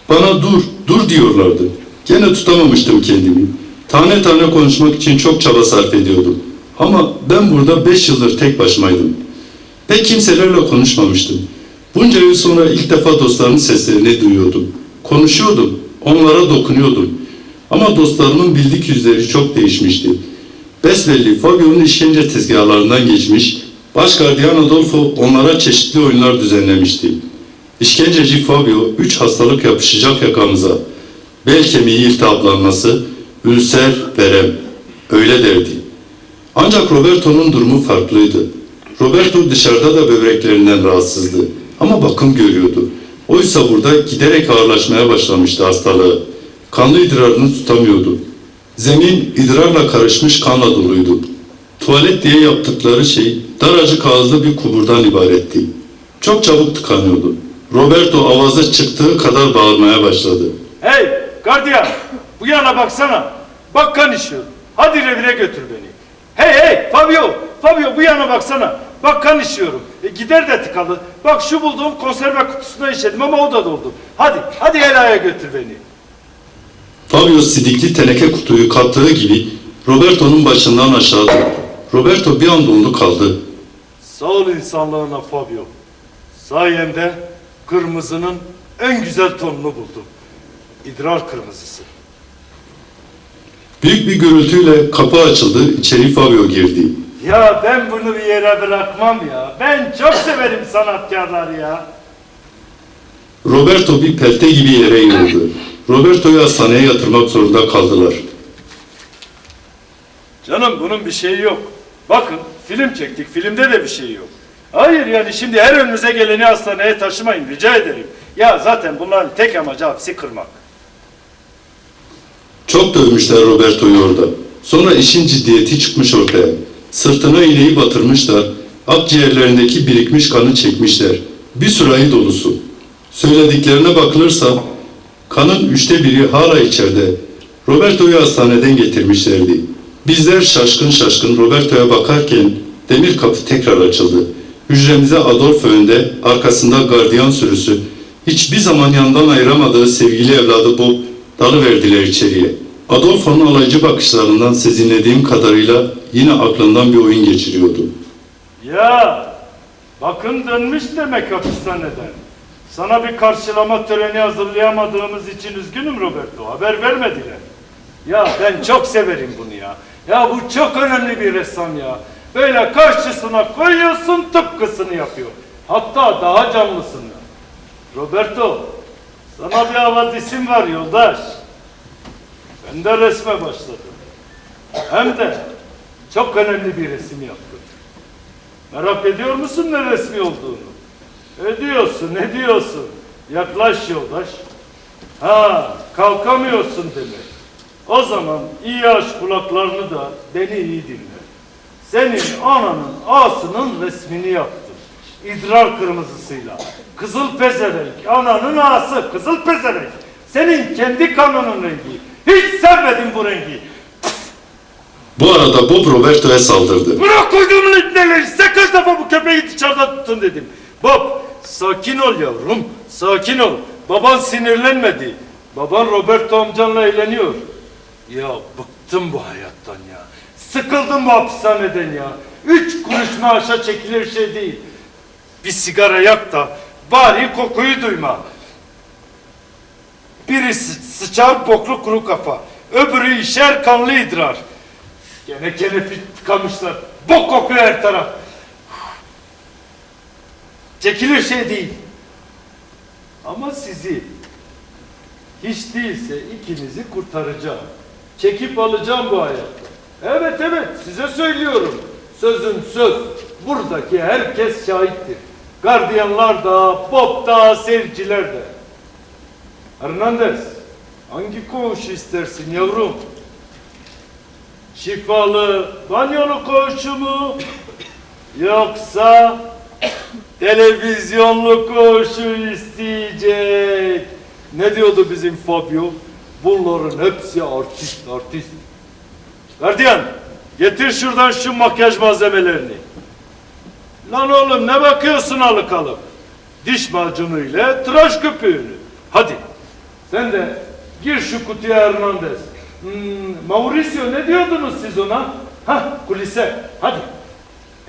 Bana dur diyorlardı. Gene tutamamıştım kendimi. Tane tane konuşmak için çok çaba sarf ediyordum. Ama ben burada 5 yıldır tek başımaydım. Pek kimselerle konuşmamıştım. Bunca yıl sonra ilk defa dostlarımın seslerini duyuyordum. Konuşuyordum, onlara dokunuyordum. Ama dostlarımın bildik yüzleri çok değişmişti. Besbelli Fabio'nun işkence tezgahlarından geçmiş, baş gardiyan Adolfo onlara çeşitli oyunlar düzenlemişti. İşkenceci Fabio 3 hastalık yapışacak yakamıza. Bel kemiği iltihaplanması, ülser, verem. Öyle derdi. Ancak Roberto'nun durumu farklıydı. Roberto dışarıda da böbreklerinden rahatsızdı. Ama bakım görüyordu. Oysa burada giderek ağırlaşmaya başlamıştı hastalığı. Kanlı idrarını tutamıyordu. Zemin idrarla karışmış kanla doluydu. Tuvalet diye yaptıkları şey daracık ağızlı bir kuburdan ibaretti. Çok çabuk tıkanıyordu. Roberto avazı çıktığı kadar bağırmaya başladı. Hey gardiyan, bu yana baksana. Bak kan işiyor. Hadi revire götür beni. Hey Fabio bu yana baksana. Bak kan işiyorum. Gider de tıkalı. Bak şu bulduğum konserve kutusuna işedim ama o da doldu. Hadi helaya götür beni. Fabio sidikli teneke kutuyu kaptığı gibi Roberto'nun başından aşağı durdu. Roberto bir an dondu kaldı. Sağ ol insanlığına Fabio. Sayende kırmızının en güzel tonunu buldum. İdrar kırmızısı. Büyük bir gürültüyle kapı açıldı, içeri Fabio girdi. Ya ben bunu bir yere bırakmam ya. Ben çok severim sanatkarları ya. Roberto bir pelte gibi yere yığıldı. Roberto'yu hastaneye yatırmak zorunda kaldılar. Canım bunun bir şeyi yok. Bakın film çektik, filmde de bir şey yok. Hayır yani şimdi her önünüze geleni hastaneye taşımayın rica ederim. Ya zaten bunların tek amacı hapsi kırmak. Çok dövmüşler Roberto'yu orada. Sonra işin ciddiyeti çıkmış ortaya. Sırtına iğneyi batırmışlar, akciğerlerindeki birikmiş kanı çekmişler. Bir sürahi dolusu. Söylediklerine bakılırsa kanın 1/3 hala içeride. Roberto'yu hastaneden getirmişlerdi. Bizler şaşkın şaşkın Roberto'ya bakarken demir kapı tekrar açıldı. Hücremize Adolfo önde, arkasında gardiyan sürüsü, hiçbir zaman yanından ayıramadığı sevgili evladı Bob dalıverdiler içeriye. Adolfo'nun alaycı bakışlarından sezinlediğim kadarıyla yine aklından bir oyun geçiriyordu. Ya bakın dönmüş demek hapishaneden. Sana bir karşılama töreni hazırlayamadığımız için üzgünüm Roberto. Haber vermediler. Ya ben çok severim bunu ya. Ya bu çok önemli bir ressam ya. Böyle karşısına koyuyorsun tıpkısını yapıyor. Hatta daha canlısını. Roberto, sana bir havadisim var yoldaş. Ben de resme başladım. Hem de çok önemli bir resim yaptım. Merak ediyor musun ne resmi olduğunu? Ediyorsun. Yaklaş yoldaş. Ha, kalkamıyorsun demek. O zaman iyi aç kulaklarını da beni iyi dinle. Senin ananın ağasının resmini yaptım. İdrar kırmızısıyla. Kızıl pezevenk, ananın ağası, kızıl pezevenk. Senin kendi kanının rengi. Hiç sevmedim bu rengi. Bu arada Bob Roberto'ya saldırdı. Bırak koyduğumun ipneleri. Size kaç defa bu köpeği dışarıda tutun dedim. Bob, sakin ol yavrum. Sakin ol. Baban sinirlenmedi. Baban Roberto amcanla eğleniyor. Ya bıktım bu hayattan ya. Sıkıldım bu hapishaneden ya. 3 kuruş maaşa çekilir şey değil. Bir sigara yak da bari kokuyu duyma. Biri sıçar boklu kuru kafa. Öbürü işer kanlı idrar. Gene kenefi tıkamışlar. Bok kokuyor her taraf. Çekilir şey değil. Ama sizi hiç değilse ikinizi kurtaracağım. Çekip alacağım bu hayatta. Evet size söylüyorum. Sözüm söz. Buradaki herkes şahittir. Gardiyanlar da, Bob da, seyirciler de. Hernandez, hangi koğuşu istersin yavrum? Şifalı, banyolu koğuşu mu? Yoksa televizyonlu koğuşu isteyecek? Ne diyordu bizim Fabio? Bunların hepsi artist. Gardiyan, getir şuradan şu makyaj malzemelerini. Lan oğlum ne bakıyorsun alık alık? Diş macunu ile tıraş köpüğünü. Hadi, sen de gir şu kutuya Hernandez. Mauricio ne diyordunuz siz ona? Hah, kulise. Hadi.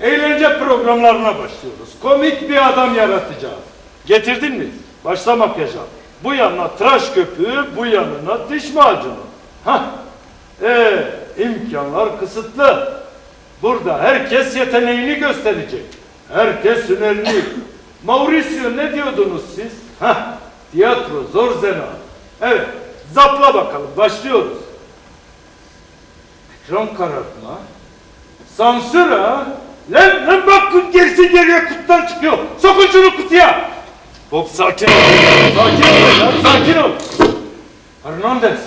Eğlence programlarına başlıyoruz. Komik bir adam yaratacağız. Getirdin mi? Başla makyaja. Bu yanına tıraş köpüğü, bu yanına diş macunu. Hah. İmkanlar kısıtlı. Burada herkes yeteneğini gösterecek. Herkes hünerini. Mauricio ne diyordunuz siz? Hah. Tiyatro, zor zena. Evet. Zapla bakalım. Başlıyoruz. Ekran karartma. Sansür ha. Lan bak gerisi geriye kutudan çıkıyor. Sokun şunu kutuya. Bob sakin ol. Sakin ol. Hernandez.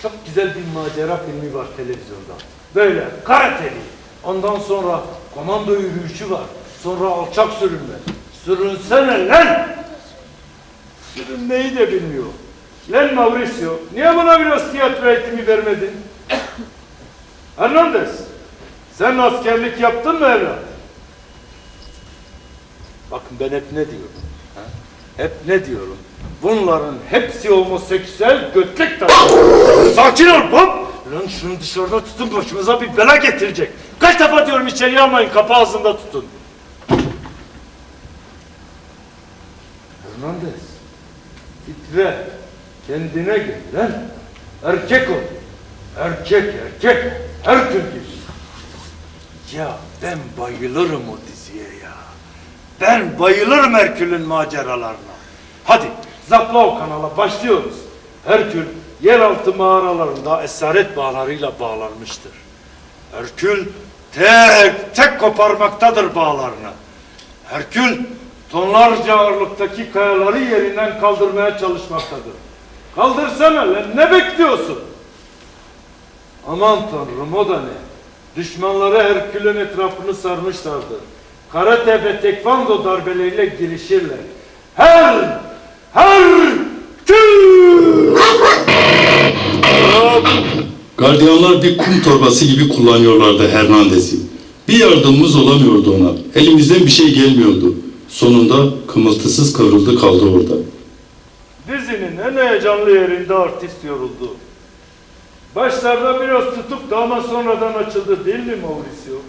Çok güzel bir macera filmi var televizyonda. Böyle karateli. Ondan sonra komando yürüyüşü var. Sonra alçak sürünme. Sürünsene lan. Sürünmeyi de bilmiyor. Lan Mauricio, niye bana biraz tiyatro eğitimi vermedin? Hernandez, sen askerlik yaptın mı evlat? Bakın ben hep ne diyorum? Ha? Hep ne diyorum? Bunların hepsi homoseksüel götlek tarzı. Sakin ol Bob! Lan şunu dışarıda tutun, başımıza bir bela getirecek. Kaç defa diyorum içeriye almayın, kapı ağzında tutun. Hernandez, titre, kendine gel lan. Erkek ol. Erkek. Herkül gibi. Ya ben bayılırım o diziye ya. Ben bayılırım Herkül'ün maceralarına. Hadi zapla o kanala başlıyoruz. Herkül yeraltı mağaralarında esaret bağlarıyla bağlanmıştır. Herkül tek koparmaktadır bağlarını. Herkül tonlarca ağırlıktaki kayaları yerinden kaldırmaya çalışmaktadır. Kaldırsana lan, ne bekliyorsun? Aman tanrım, o da ne? Düşmanları Herkül'ün etrafını sarmışlardı. Karate ve tekvando darbeleriyle girişirler. Herkül! Gardiyanlar bir kum torbası gibi kullanıyorlardı Hernandez'i. Bir yardımımız olamıyordu ona. Elimizden bir şey gelmiyordu. Sonunda kımıltısız kıvrıldı kaldı orada. Dizinin en heyecanlı yerinde artist yoruldu. Başlarda biraz tutuktu ama sonradan açıldı değil mi Mauricio?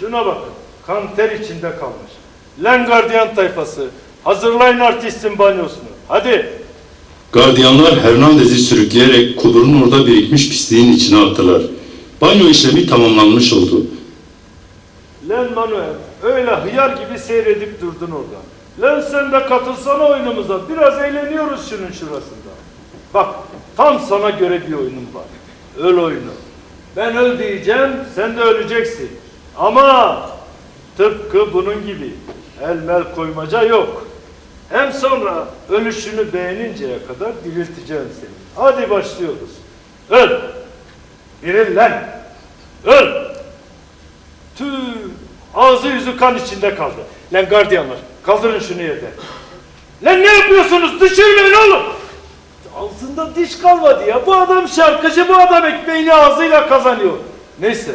Şuna bakın, kan ter içinde kalmış. Lan gardiyan tayfası, hazırlayın artistin banyosunu. Hadi! Gardiyanlar Hernandez'i sürükleyerek kuburun orada birikmiş pisliğin içine attılar. Banyo işlemi tamamlanmış oldu. Lan Manuel, öyle hıyar gibi seyredip durdun orada. Lan sen de katılsana oyunumuza, biraz eğleniyoruz şunun şurasında. Bak, tam sana göre bir oyunum var. Öl oyunu. Ben öl diyeceğim, sen de öleceksin. Ama tıpkı bunun gibi el mel koymaca yok. Hem sonra ölüşünü beğeninceye kadar dirilteceğim seni. Hadi başlıyoruz. Öl! Diril lan! Öl! Tüh! Ağzı yüzü kan içinde kaldı. Lan gardiyanlar, kaldırın şunu yerden. Lan ne yapıyorsunuz? Düşürmeyin oğlum! Ağzında diş kalmadı ya. Bu adam şarkıcı, bu adam ekmeğini ağzıyla kazanıyor. Neyse,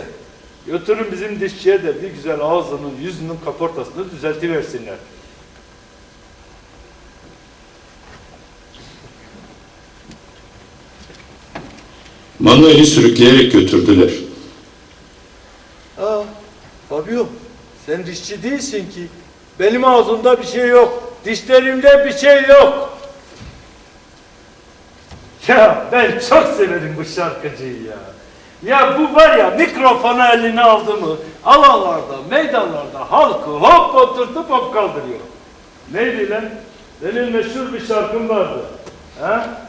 götürün bizim dişçiye de bir güzel ağzının, yüzünün kaportasını düzeltiversinler. Manuel'i sürükleyerek götürdüler. Fabio, sen dişçi değilsin ki. Benim ağzımda bir şey yok. Dişlerimde bir şey yok. Ya ben çok severim bu şarkıcıyı ya. Ya bu var ya, mikrofonu eline aldı mı alalarda, meydanlarda halkı hop oturtup hop kaldırıyor. Neydi lan? Benim meşhur bir şarkım vardı. Ha?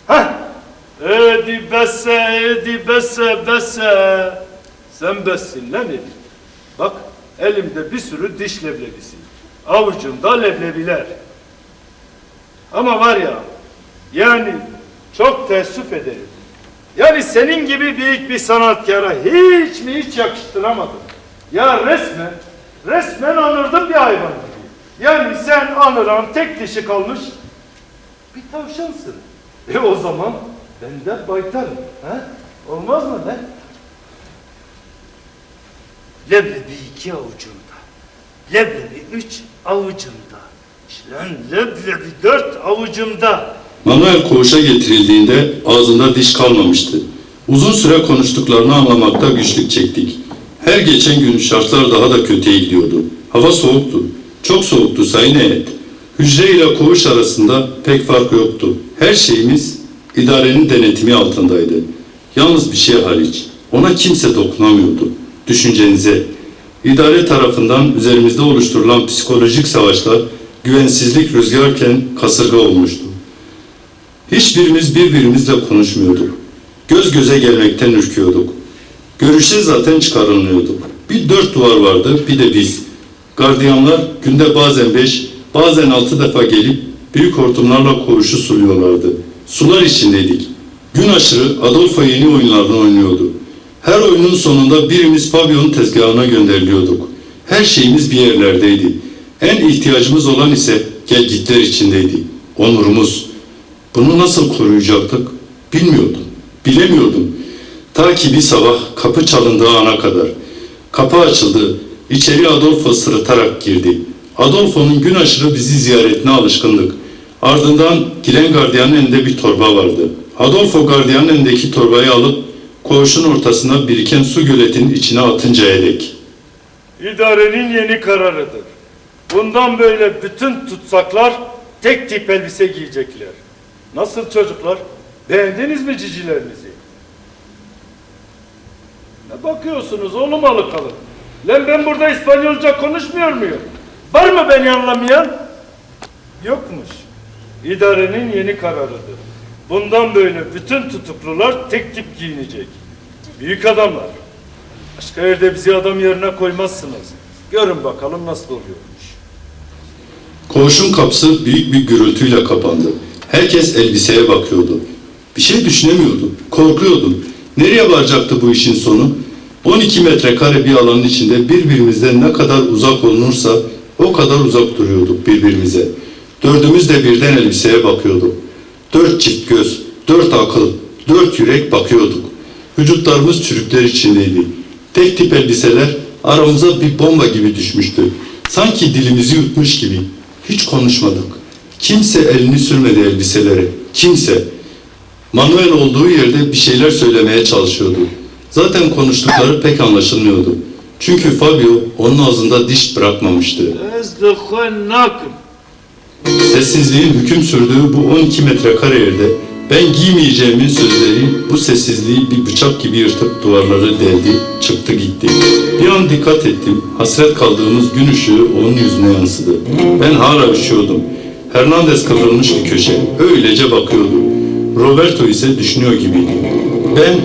Hah! Edi besse besse. Sen bessin lan Edi. Bak elimde bir sürü diş leblebisi. Avucumda leblebiler. Ama var ya, yani çok teessüf ederim. Yani senin gibi büyük bir sanatkara hiç yakıştıramadım. Ya resmen anırdım bir hayvan gibi. Yani sen anıran tek dişi kalmış bir tavşansın. O zaman ben de baytarım. Ha? Olmaz mı lan? Leblebi 2 avucumda. Leblebi 3 avucumda. Lan leblebi 4 avucumda. Manuel koğuşa getirildiğinde ağzında diş kalmamıştı. Uzun süre konuştuklarını anlamakta güçlük çektik. Her geçen gün şartlar daha da kötüye gidiyordu. Hava soğuktu. Çok soğuktu sayın heyet. Hücre ile koğuş arasında pek fark yoktu. Her şeyimiz idarenin denetimi altındaydı. Yalnız bir şey hariç. Ona kimse dokunamıyordu. Düşüncenize. İdare tarafından üzerimizde oluşturulan psikolojik savaşlar güvensizlik rüzgarken kasırga olmuştu. Hiçbirimiz birbirimizle konuşmuyorduk. Göz göze gelmekten ürküyorduk. Görüşe zaten çıkarılmıyorduk. Bir 4 duvar vardı, bir de biz. Gardiyanlar günde bazen 5, bazen 6 defa gelip büyük hortumlarla koğuşu suluyorlardı. Sular içindeydik. Gün aşırı Adolfo yeni oyunlardan oynuyordu. Her oyunun sonunda birimiz Fabio'nun tezgahına gönderiliyorduk. Her şeyimiz bir yerlerdeydi. En ihtiyacımız olan ise gelgitler içindeydi. Onurumuz. Bunu nasıl koruyacaktık? Bilmiyordum. Bilemiyordum. Ta ki bir sabah kapı çalındığı ana kadar. Kapı açıldı. İçeri Adolfo sırıtarak girdi. Adolfo'nun gün aşırı bizi ziyaretine alışkındık. Ardından giren gardiyanın elinde bir torba vardı. Adolfo gardiyanın elindeki torbayı alıp koğuşun ortasına biriken su göletinin içine atıncaya dek. İdarenin yeni kararıdır. Bundan böyle bütün tutsaklar tek tip elbise giyecekler. Nasıl çocuklar? Beğendiniz mi cicilerinizi? Ne bakıyorsunuz oğlum alıkalım? Lan ben burada İspanyolca konuşmuyor muyum? Var mı beni anlamayan? Yokmuş. İdarenin yeni kararıdır. Bundan böyle bütün tutuklular tek tip giyinecek. Büyük adamlar. Başka yerde bizi adam yerine koymazsınız. Görün bakalım nasıl oluyormuş. Koğuşun kapısı büyük bir gürültüyle kapandı. Herkes elbiseye bakıyordu. Bir şey düşünemiyordu, korkuyordu. Nereye varacaktı bu işin sonu? 12 metrekare bir alanın içinde birbirimizden ne kadar uzak olunursa o kadar uzak duruyorduk birbirimize. Dördümüz de birden elbiseye bakıyorduk. 4 çift göz, 4 akıl, 4 yürek bakıyorduk. Vücutlarımız çürükler içindeydi. Tek tip elbiseler aramıza bir bomba gibi düşmüştü. Sanki dilimizi yutmuş gibi. Hiç konuşmadık. Kimse elini sürmedi elbiselere. Kimse. Manuel olduğu yerde bir şeyler söylemeye çalışıyordu. Zaten konuştukları pek anlaşılmıyordu. Çünkü Fabio onun ağzında diş bırakmamıştı. Sessizliğin hüküm sürdüğü bu 12 metrekare yerde ben giymeyeceğimin sözleri bu sessizliği bir bıçak gibi yırtıp duvarları deldi, çıktı gitti. Bir an dikkat ettim. Hasret kaldığımız gün ışığı onun yüzüne yansıdı. Ben hala üşüyordum. Hernandez kıvrılmış bir köşe. Öylece bakıyordu. Roberto ise düşünüyor gibiydi. Ben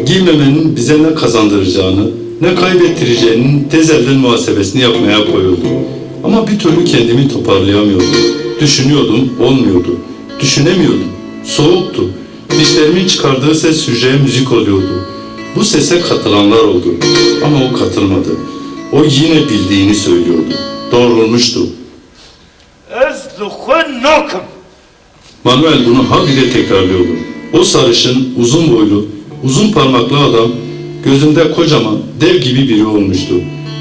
giymemenin bize ne kazandıracağını, ne kaybettireceğinin tez elden muhasebesini yapmaya koyuldum. Ama bir türlü kendimi toparlayamıyordum. Düşünüyordum, olmuyordu. Düşünemiyordum. Soğuktu. Dişlerimin çıkardığı ses hücreye müzik oluyordu. Bu sese katılanlar oldu. Ama o katılmadı. O yine bildiğini söylüyordu. Doğrulmuştu. Manuel bunu habire tekrarlıyordu. O sarışın, uzun boylu, uzun parmaklı adam gözümde kocaman, dev gibi biri olmuştu.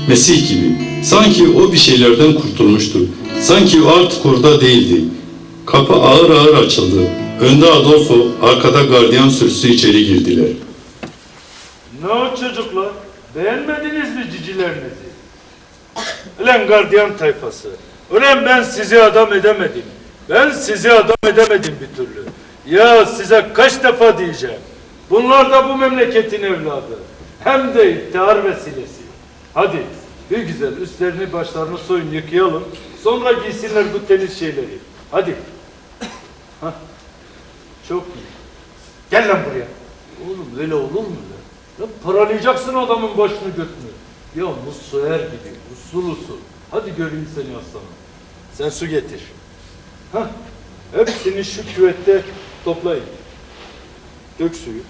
Mesih gibi. Sanki o bir şeylerden kurtulmuştu. Sanki o artık orada değildi. Kapı ağır ağır açıldı. Önde Adolfo, arkada gardiyan sürüsü içeri girdiler. Ne o çocuklar? Beğenmediniz mi cicilerinizi? Ulan gardiyan tayfası. Ulan ben sizi adam edemedim. Ben sizi adam edemedim bir türlü. Ya size kaç defa diyeceğim. Bunlar da bu memleketin evladı. Hem de iftihar vesilesi. Hadi bir güzel üstlerini başlarını soyun yıkayalım. Sonra giysinler bu temiz şeyleri. Hadi. Hah. Çok iyi. Gel lan buraya. Oğlum öyle olur mu lan? Ya paralayacaksın adamın başını götünü. Ya muz soyar gibi. Usul usul. Hadi göreyim seni aslanım. Sen su getir. Hah. Hepsini şu küvette toplayın. Dök suyu.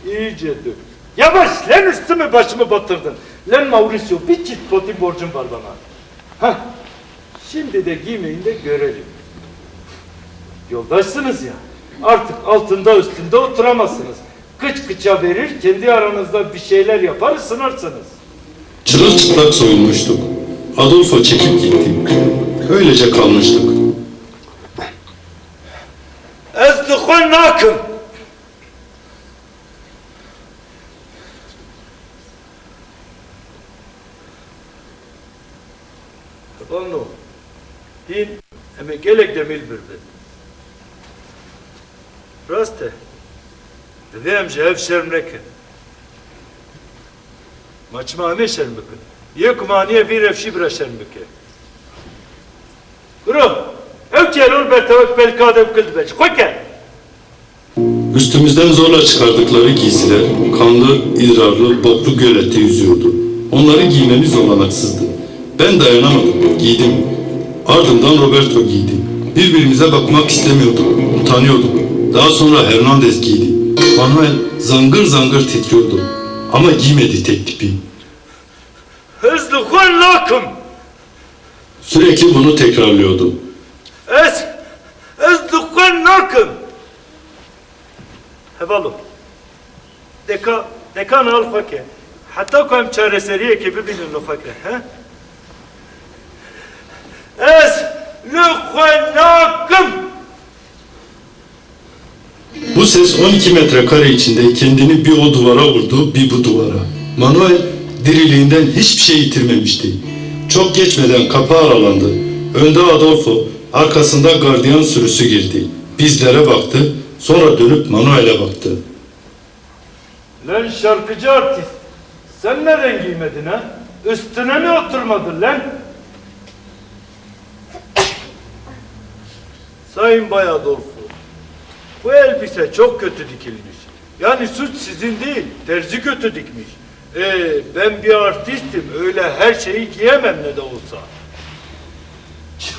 İyice dök. Yavaş lan üstümü başımı batırdın. Lan Mauricio bir çift poti borcum var bana. Hah. Şimdi de giymeyin de görelim. Yoldaşsınız ya. Artık altında üstünde oturamazsınız. Kıç kıça verir, kendi aranızda bir şeyler yapar, ısınarsınız. Çırılçıplak soyunmuştuk. Adolfo çekip gitti. Öylece kalmıştık. Ezdukun nakım. Onu din eme gelek demil birdir. Raste. Dedem cev şermleke. Maçma ame şermleke. Yek maniye bir refşi bira şermleke. Kuru. Evkelur bertavak belkadem kıldbeç. Koyke. Üstümüzden zorla çıkardıkları giysiler, kanlı, idrarlı, boklu gölette yüzüyordu. Onları giymemiz olanaksızdı. Ben dayanamadım, giydim. Ardından Roberto giydi. Birbirimize bakmak istemiyorduk, utanıyorduk. Daha sonra Hernandez giydi. Manuel zangır zangır titriyordu. Ama giymedi tek tipi. Ezdukun nakım. Sürekli bunu tekrarlıyordu. Ezdukun nakım. Hevalu. Dekan al fakir. Hatta koyam çareseriye ki birbirinin o fakir. Ezdukun nakım. Bu ses 12 metrekare içinde kendini bir o duvara vurdu, bir bu duvara. Manuel diriliğinden hiçbir şey yitirmemişti. Çok geçmeden kapı aralandı. Önde Adolfo, arkasında gardiyan sürüsü girdi. Bizlere baktı, sonra dönüp Manuel'e baktı. Lan şarkıcı artist, sen neden giymedin ha? Üstüne mi oturmadın lan? Sayın Bay Adolfo, bu elbise çok kötü dikilmiş. Yani suç sizin değil, terzi kötü dikmiş. Ben bir artistim, öyle her şeyi giyemem ne de olsa.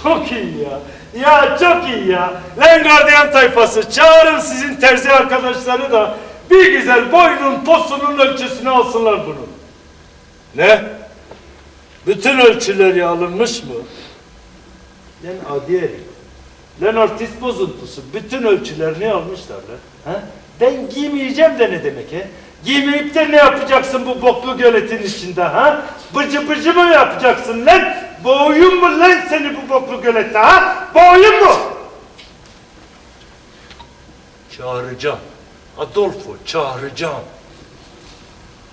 Çok iyi ya. Ya çok iyi ya. Lan gardiyan tayfası, çağırın sizin terzi arkadaşları da bir güzel boynun posunun ölçüsünü alsınlar bunu. Ne? Bütün ölçüleri alınmış mı? Lan adi herif. Lan artist bozuntusu. Bütün ölçülerini almışlar lan. Ha? Ben giymeyeceğim de ne demek he? Giymeyip de ne yapacaksın bu boklu göletin içinde ha? Bıcı bıcı mı yapacaksın lan? Boğuyun mu lan seni bu boklu gölette ha? Boğuyun mu? Çağıracağım. Adolfo çağıracağım.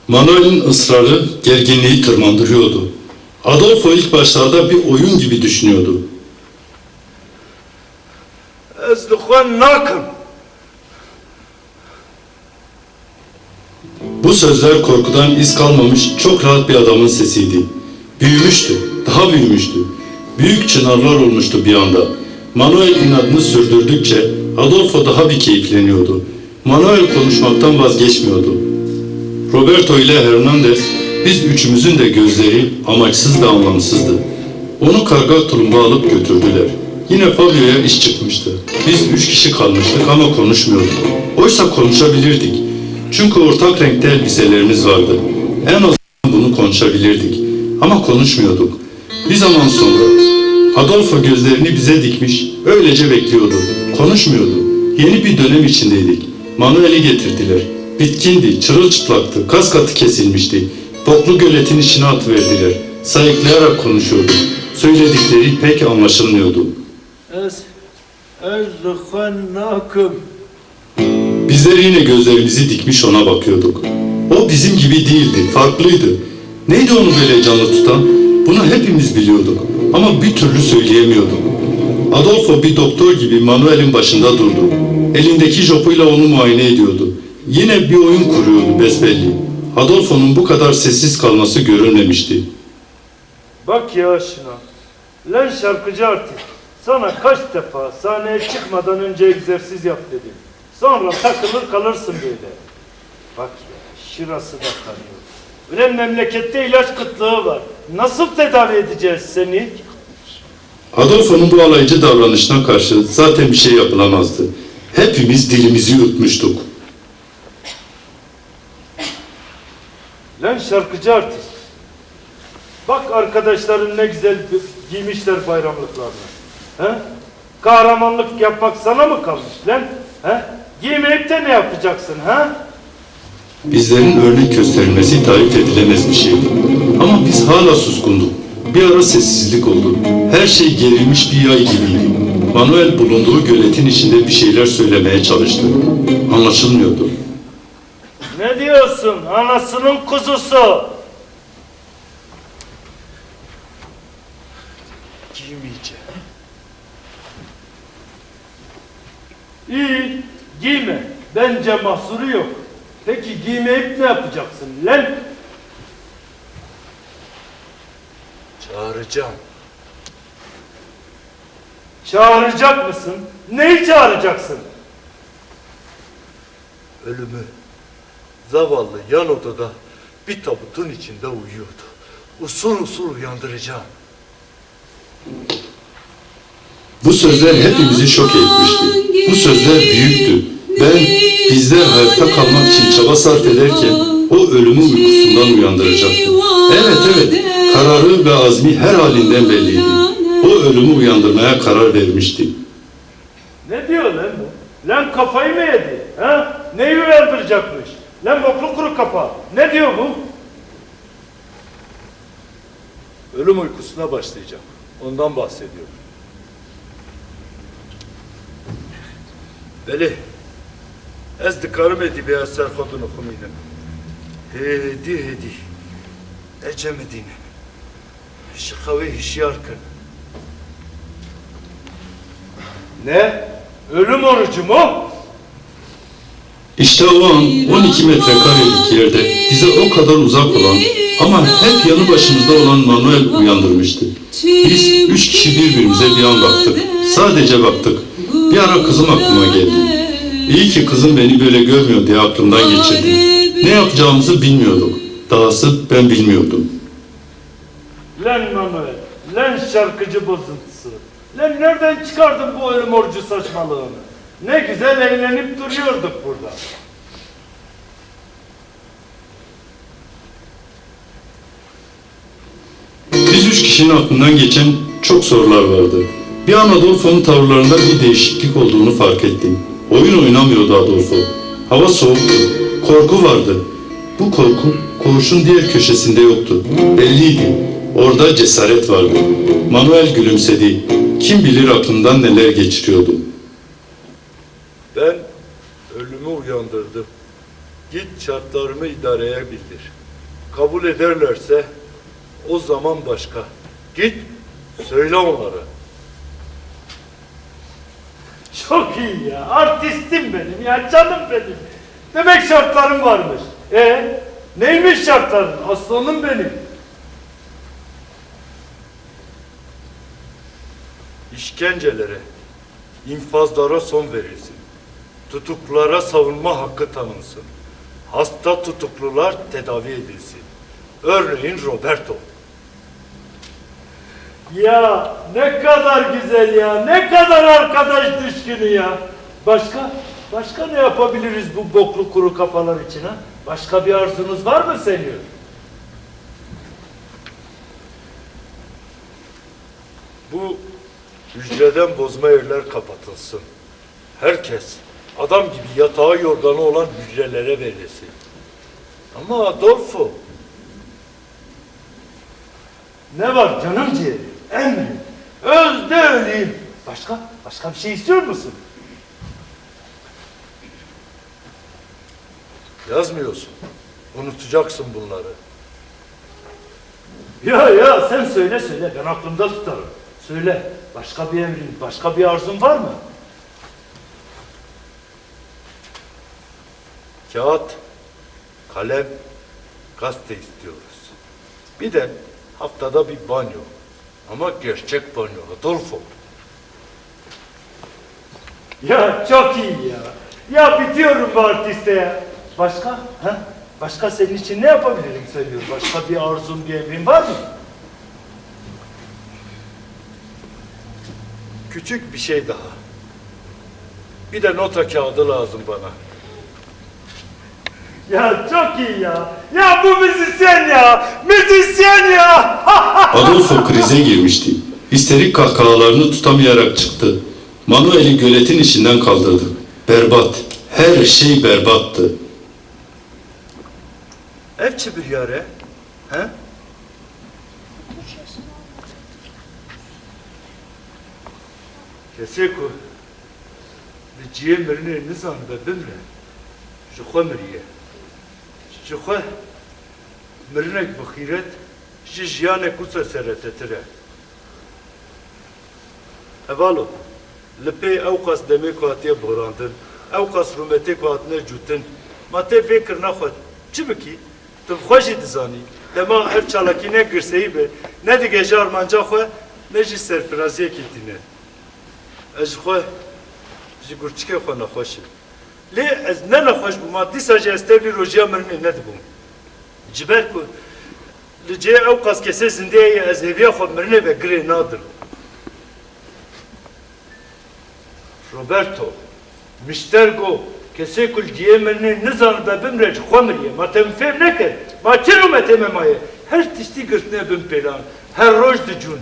Manuel'in ısrarı gerginliği tırmandırıyordu. Adolfo ilk başlarda bir oyun gibi düşünüyordu. Ezlukhan nakım. Bu sözler korkudan iz kalmamış çok rahat bir adamın sesiydi. Büyümüştü, daha büyümüştü. Büyük çınarlar olmuştu bir anda. Manuel inadını sürdürdükçe Adolfo daha bir keyifleniyordu. Manuel konuşmaktan vazgeçmiyordu. Roberto ile Hernandez, biz üçümüzün de gözleri amaçsız ve anlamsızdı. Onu karga tulumba alıp götürdüler. Yine Fabio'ya iş çıkmıştı. Biz 3 kişi kalmıştık ama konuşmuyorduk. Oysa konuşabilirdik. Çünkü ortak renkte elbiselerimiz vardı. En azından bunu konuşabilirdik. Ama konuşmuyorduk. Bir zaman sonra Adolfo gözlerini bize dikmiş, öylece bekliyordu. Konuşmuyordu. Yeni bir dönem içindeydik. Manuel'i getirdiler. Bitkindi, çırılçıplaktı, kas katı kesilmişti. Boklu göletin içine atıverdiler. Sayıklayarak konuşuyordu. Söyledikleri pek anlaşılmıyordu. Ezlukhan nakım. Bizler yine gözlerimizi dikmiş ona bakıyorduk. O bizim gibi değildi, farklıydı. Neydi onu böyle canlı tutan? Bunu hepimiz biliyorduk ama bir türlü söyleyemiyorduk. Adolfo bir doktor gibi Manuel'in başında durdu. Elindeki jopuyla onu muayene ediyordu. Yine bir oyun kuruyordu besbelli. Adolfo'nun bu kadar sessiz kalması görülmemişti. Bak ya şuna. Lan şarkıcı artist. Sana kaç defa sahneye çıkmadan önce egzersiz yap dedim. Sonra takılır kalırsın böyle. Bak ya şurası da kanıyor. Ulan memlekette ilaç kıtlığı var. Nasıl tedavi edeceğiz seni? Adolfo'nun bu alaycı davranışına karşı zaten bir şey yapılamazdı. Hepimiz dilimizi yutmuştuk. Lan şarkıcı artist. Bak arkadaşların ne güzel giymişler bayramlıklarını. He? Kahramanlık yapmak sana mı kalmış lan? He? Giymeyip de ne yapacaksın ha? Bizlerin örnek gösterilmesi tarif edilemez bir şeydi. Ama biz hala suskunduk. Bir ara sessizlik oldu. Her şey gerilmiş bir yay gibiydi. Manuel bulunduğu göletin içinde bir şeyler söylemeye çalıştı. Anlaşılmıyordu. Ne diyorsun anasının kuzusu? Giymeyeceğim. İyi, giyme. Bence mahsuru yok. Peki giymeyip ne yapacaksın lan? Çağıracağım. Çağıracak mısın? Neyi çağıracaksın? Ölümü. Zavallı yan odada bir tabutun içinde uyuyordu. Usul usul uyandıracağım. Bu sözler hepimizi şok etmişti. Bu sözler büyüktü. Bizler hayatta kalmak için çaba sarf ederken o ölümü uykusundan uyandıracaktı. Evet, kararı ve azmi her halinden belliydi. O ölümü uyandırmaya karar vermişti. Ne diyor lan bu? Lan kafayı mı yedi? Ha? Neyi uyandıracakmış? Lan boklu kuru kafa. Ne diyor bu? Ölüm uykusuna başlayacak. Ondan bahsediyor. Beli. Ez dikarım edi beyaz serfatın okumuyla. Hedi. Ecemedine. Şıkavi hişyarkın. Ne? Ölüm orucu mu? İşte o an 12 metrekarelik yerde bize o kadar uzak olan ama hep yanı başımızda olan Manuel uyandırmıştı. Biz 3 kişi birbirimize bir an baktık. Sadece baktık. Bir ara kızım aklıma geldi. İyi ki kızım beni böyle görmüyor diye aklımdan geçirdi. Ne yapacağımızı bilmiyorduk. Dahası ben bilmiyordum. Lan Manuel, lan şarkıcı bozuntusu. Lan nereden çıkardın bu ölüm orucu saçmalığını? Ne güzel eğlenip duruyorduk burada. Biz üç kişinin aklından geçen çok sorular vardı. Bir an Adolfo'nun tavırlarında bir değişiklik olduğunu fark ettim. Oyun oynamıyordu Adolfo. Hava soğuktu. Korku vardı. Bu korku koğuşun diğer köşesinde yoktu. Belliydi. Orada cesaret vardı. Manuel gülümsedi. Kim bilir aklından neler geçiriyordu. Ben ölümü uyandırdım. Git şartlarımı idareye bildir. Kabul ederlerse o zaman başka. Git söyle onlara. Çok iyi ya. Artistim benim ya. Canım benim. Demek şartlarım varmış. Neymiş şartların? Aslanım benim. İşkencelere, infazlara son verilsin. Tutuklulara savunma hakkı tanınsın. Hasta tutuklular tedavi edilsin. Örneğin Roberto. Ya ne kadar güzel ya. Ne kadar arkadaş düşkünü ya. Başka ne yapabiliriz bu boklu kuru kafalar için ha? Başka bir arzunuz var mı senyor? Bu hücreden bozma yerler kapatılsın. Herkes adam gibi yatağı yorganı olan hücrelere verilsin. Ama Adolfo, Ne var canım ciğeri? Emrin. Özde öleyim. Başka bir şey istiyor musun? yazmıyorsun. Unutacaksın bunları. Ya sen söyle ben aklımda tutarım. Söyle başka bir emrin, başka bir arzun var mı? Kağıt, kalem, gazete istiyoruz. Bir de haftada bir banyo. Ama gerçek banyo Adolfo. Ya çok iyi ya. Ya bitiyorum bu artiste ya. Başka? Ha? Başka senin için ne yapabilirim söylüyorum. Başka bir arzun, bir emrin var mı? Küçük bir şey daha. Bir de nota kağıdı lazım bana. Ya çok iyi ya. Ya bu müzisyen ya. Müzisyen ya. Adolfo krize girmişti. Histerik kahkahalarını tutamayarak çıktı. Manuel'i göletin içinden kaldırdı. Berbat. Her şey berbattı. Evçi bir yere. He? Keseko. Ciye mirine nizam bebimle. Jukha miriye. Jukha mirinek bxiret. Jiyane kusa seretetire. Evalo. Lipe evqas demek hatiye borandın. Evqas rumetek hatine cutin. Mate fikir naxwed. Çi bikî? Tu xwe dizanî. Dema ev çalakî ne girseyî be. Ne dige ji armanca xwe, ne jî serfiraziyekî tîne. Ez ji xwe ji gurçikê xwe nexweş im. Lê ez ne nexweş bûma, dîsa jî ez tevlî rojiya mirinê nedibûm. Ji ber ku li cê ew qas kesê zindiyeyê ez hêviya xwe mirinê ve girê nadim. Roberto, Mishtergo, kesê kul ciyê mirinê nizan be bimre ji xwe miriye. Ma te min fêm nekir. Ma çi rûmetê me maye? Her tiştî girtine bim pêlan. Her roj dicûn.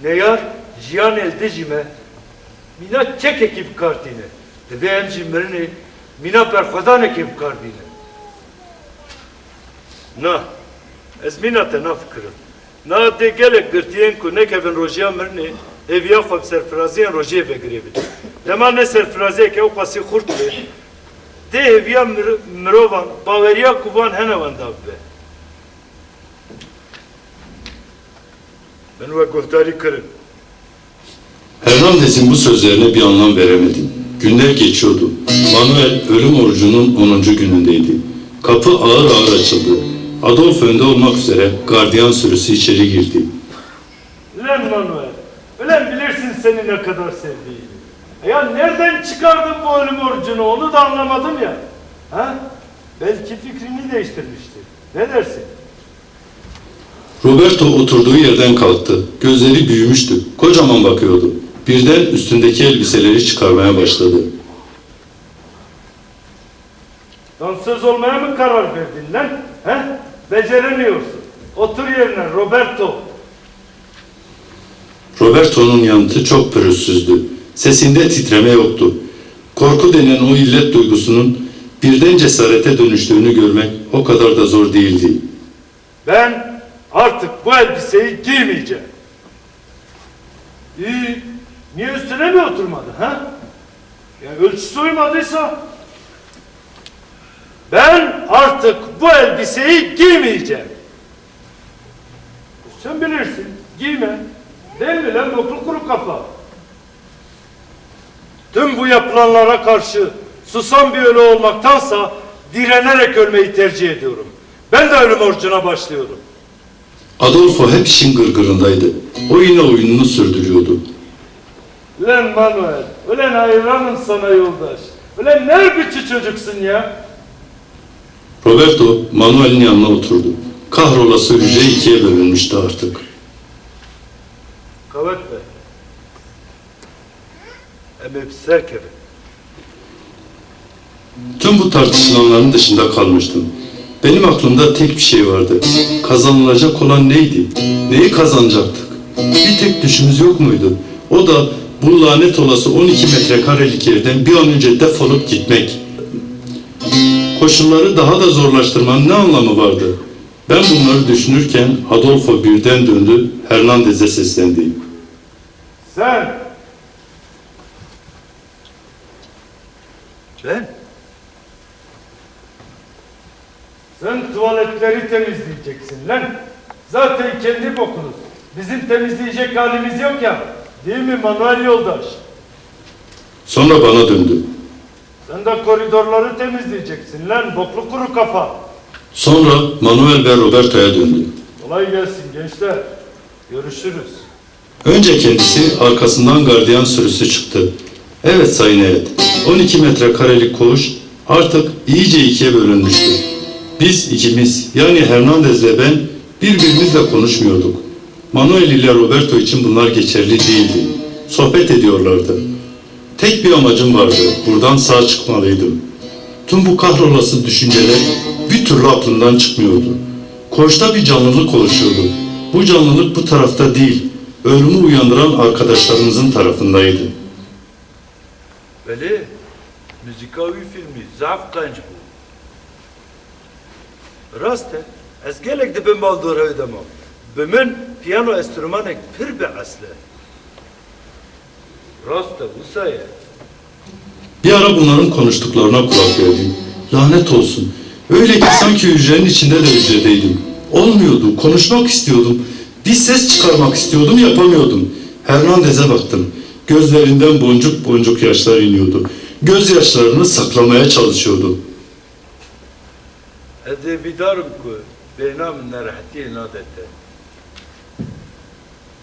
Neyar, jiyan el dijî me. Mîna çekekî bikardîne. Divê em jî mirinê mîna berxwedanekê bikardîne. Na, ez mîna te nafikirim. Na tê gelek girtiyên ku nekevin rojiya mirinê, hêviya xwe bi serfiraziyên rojiyê vegirê bidin. Dema ne serfiraziyek ew qasî xurt be, tê hêviya mirovan, baweriya ku van hene wenda bibe. Min we guhdarî kirin. Hernandez'in bu sözlerine bir anlam veremedim. Günler geçiyordu. Manuel ölüm orucunun 10. günündeydi. Kapı ağır ağır açıldı. Adolfo önde olmak üzere gardiyan sürüsü içeri girdi. Ulan Manuel, ulan bilirsin seni ne kadar sevdiğimi. Ya nereden çıkardın bu ölüm orucunu onu da anlamadım ya. Ha? Belki fikrini değiştirmişti. Ne dersin? Roberto oturduğu yerden kalktı. Gözleri büyümüştü. Kocaman bakıyordu. birden üstündeki elbiseleri çıkarmaya başladı. Dansöz olmaya mı karar verdin lan? He? Beceremiyorsun. Otur yerine Roberto. Roberto'nun yanıtı çok pürüzsüzdü. Sesinde titreme yoktu. Korku denen o illet duygusunun birden cesarete dönüştüğünü görmek o kadar da zor değildi. Ben artık bu elbiseyi giymeyeceğim. İyi. Niye üstüne mi oturmadı ha? Ya ölçüsü uymadıysa? Ben artık bu elbiseyi giymeyeceğim. Sen bilirsin. Giyme. Değil mi lan boklu kuru kafa? Tüm bu yapılanlara karşı susan bir ölü olmaktansa direnerek ölmeyi tercih ediyorum. Ben de ölüm orucuna başlıyorum. Adolfo hep işin gırgırındaydı. O yine oyununu sürdürüyordu. Ulan Manuel, ulan hayranım sana yoldaş. Ulan ne biçi çocuksun ya? Roberto, Manuel'in yanına oturdu. Kahrolası hücre ikiye bölünmüştü artık. Kavat be. Emek serkebe. Tüm bu tartışılanların dışında kalmıştım. Benim aklımda tek bir şey vardı. Kazanılacak olan neydi? Neyi kazanacaktık? Bir tek düşümüz yok muydu? O da bu lanet olası 12 metrekarelik yerden bir an önce defolup gitmek. Koşulları daha da zorlaştırmanın ne anlamı vardı? Ben bunları düşünürken Adolfo birden döndü, Hernandez'e seslendi. Sen. Ben. Sen tuvaletleri temizleyeceksin lan. Zaten kendi bokunuz. Bizim temizleyecek halimiz yok ya. Değil mi Manuel yoldaş? Sonra bana döndü. Sen de koridorları temizleyeceksin lan boklu kuru kafa. Sonra Manuel ve Roberto'ya döndü. Kolay gelsin gençler. Görüşürüz. Önce kendisi, arkasından gardiyan sürüsü çıktı. Evet Sayın Heyet, 12 metrekarelik koğuş artık iyice ikiye bölünmüştü. Biz ikimiz, yani Hernandez ve ben birbirimizle konuşmuyorduk. Manuel ile Roberto için bunlar geçerli değildi. Sohbet ediyorlardı. Tek bir amacım vardı, buradan sağ çıkmalıydım. Tüm bu kahrolası düşünceler bir türlü aklımdan çıkmıyordu. Koğuşta bir canlılık oluşuyordu. Bu canlılık bu tarafta değil, ölümü uyandıran arkadaşlarımızın tarafındaydı. Veli, müzikavi filmi, zaf kanç bu. Rast e, ez gelek dibim baldura ödemem. Bimin piyano enstrümanek pir be asle. Rast e, bu saye. Bir ara bunların konuştuklarına kulak verdim. Lanet olsun. Öyle ki sanki hücrenin içinde de hücredeydim. Olmuyordu, konuşmak istiyordum. Bir ses çıkarmak istiyordum, yapamıyordum. Hernandez'e baktım. Gözlerinden boncuk boncuk yaşlar iniyordu. Gözyaşlarını saklamaya çalışıyordu. Ede bidarım ku, beynam nerahti nadete.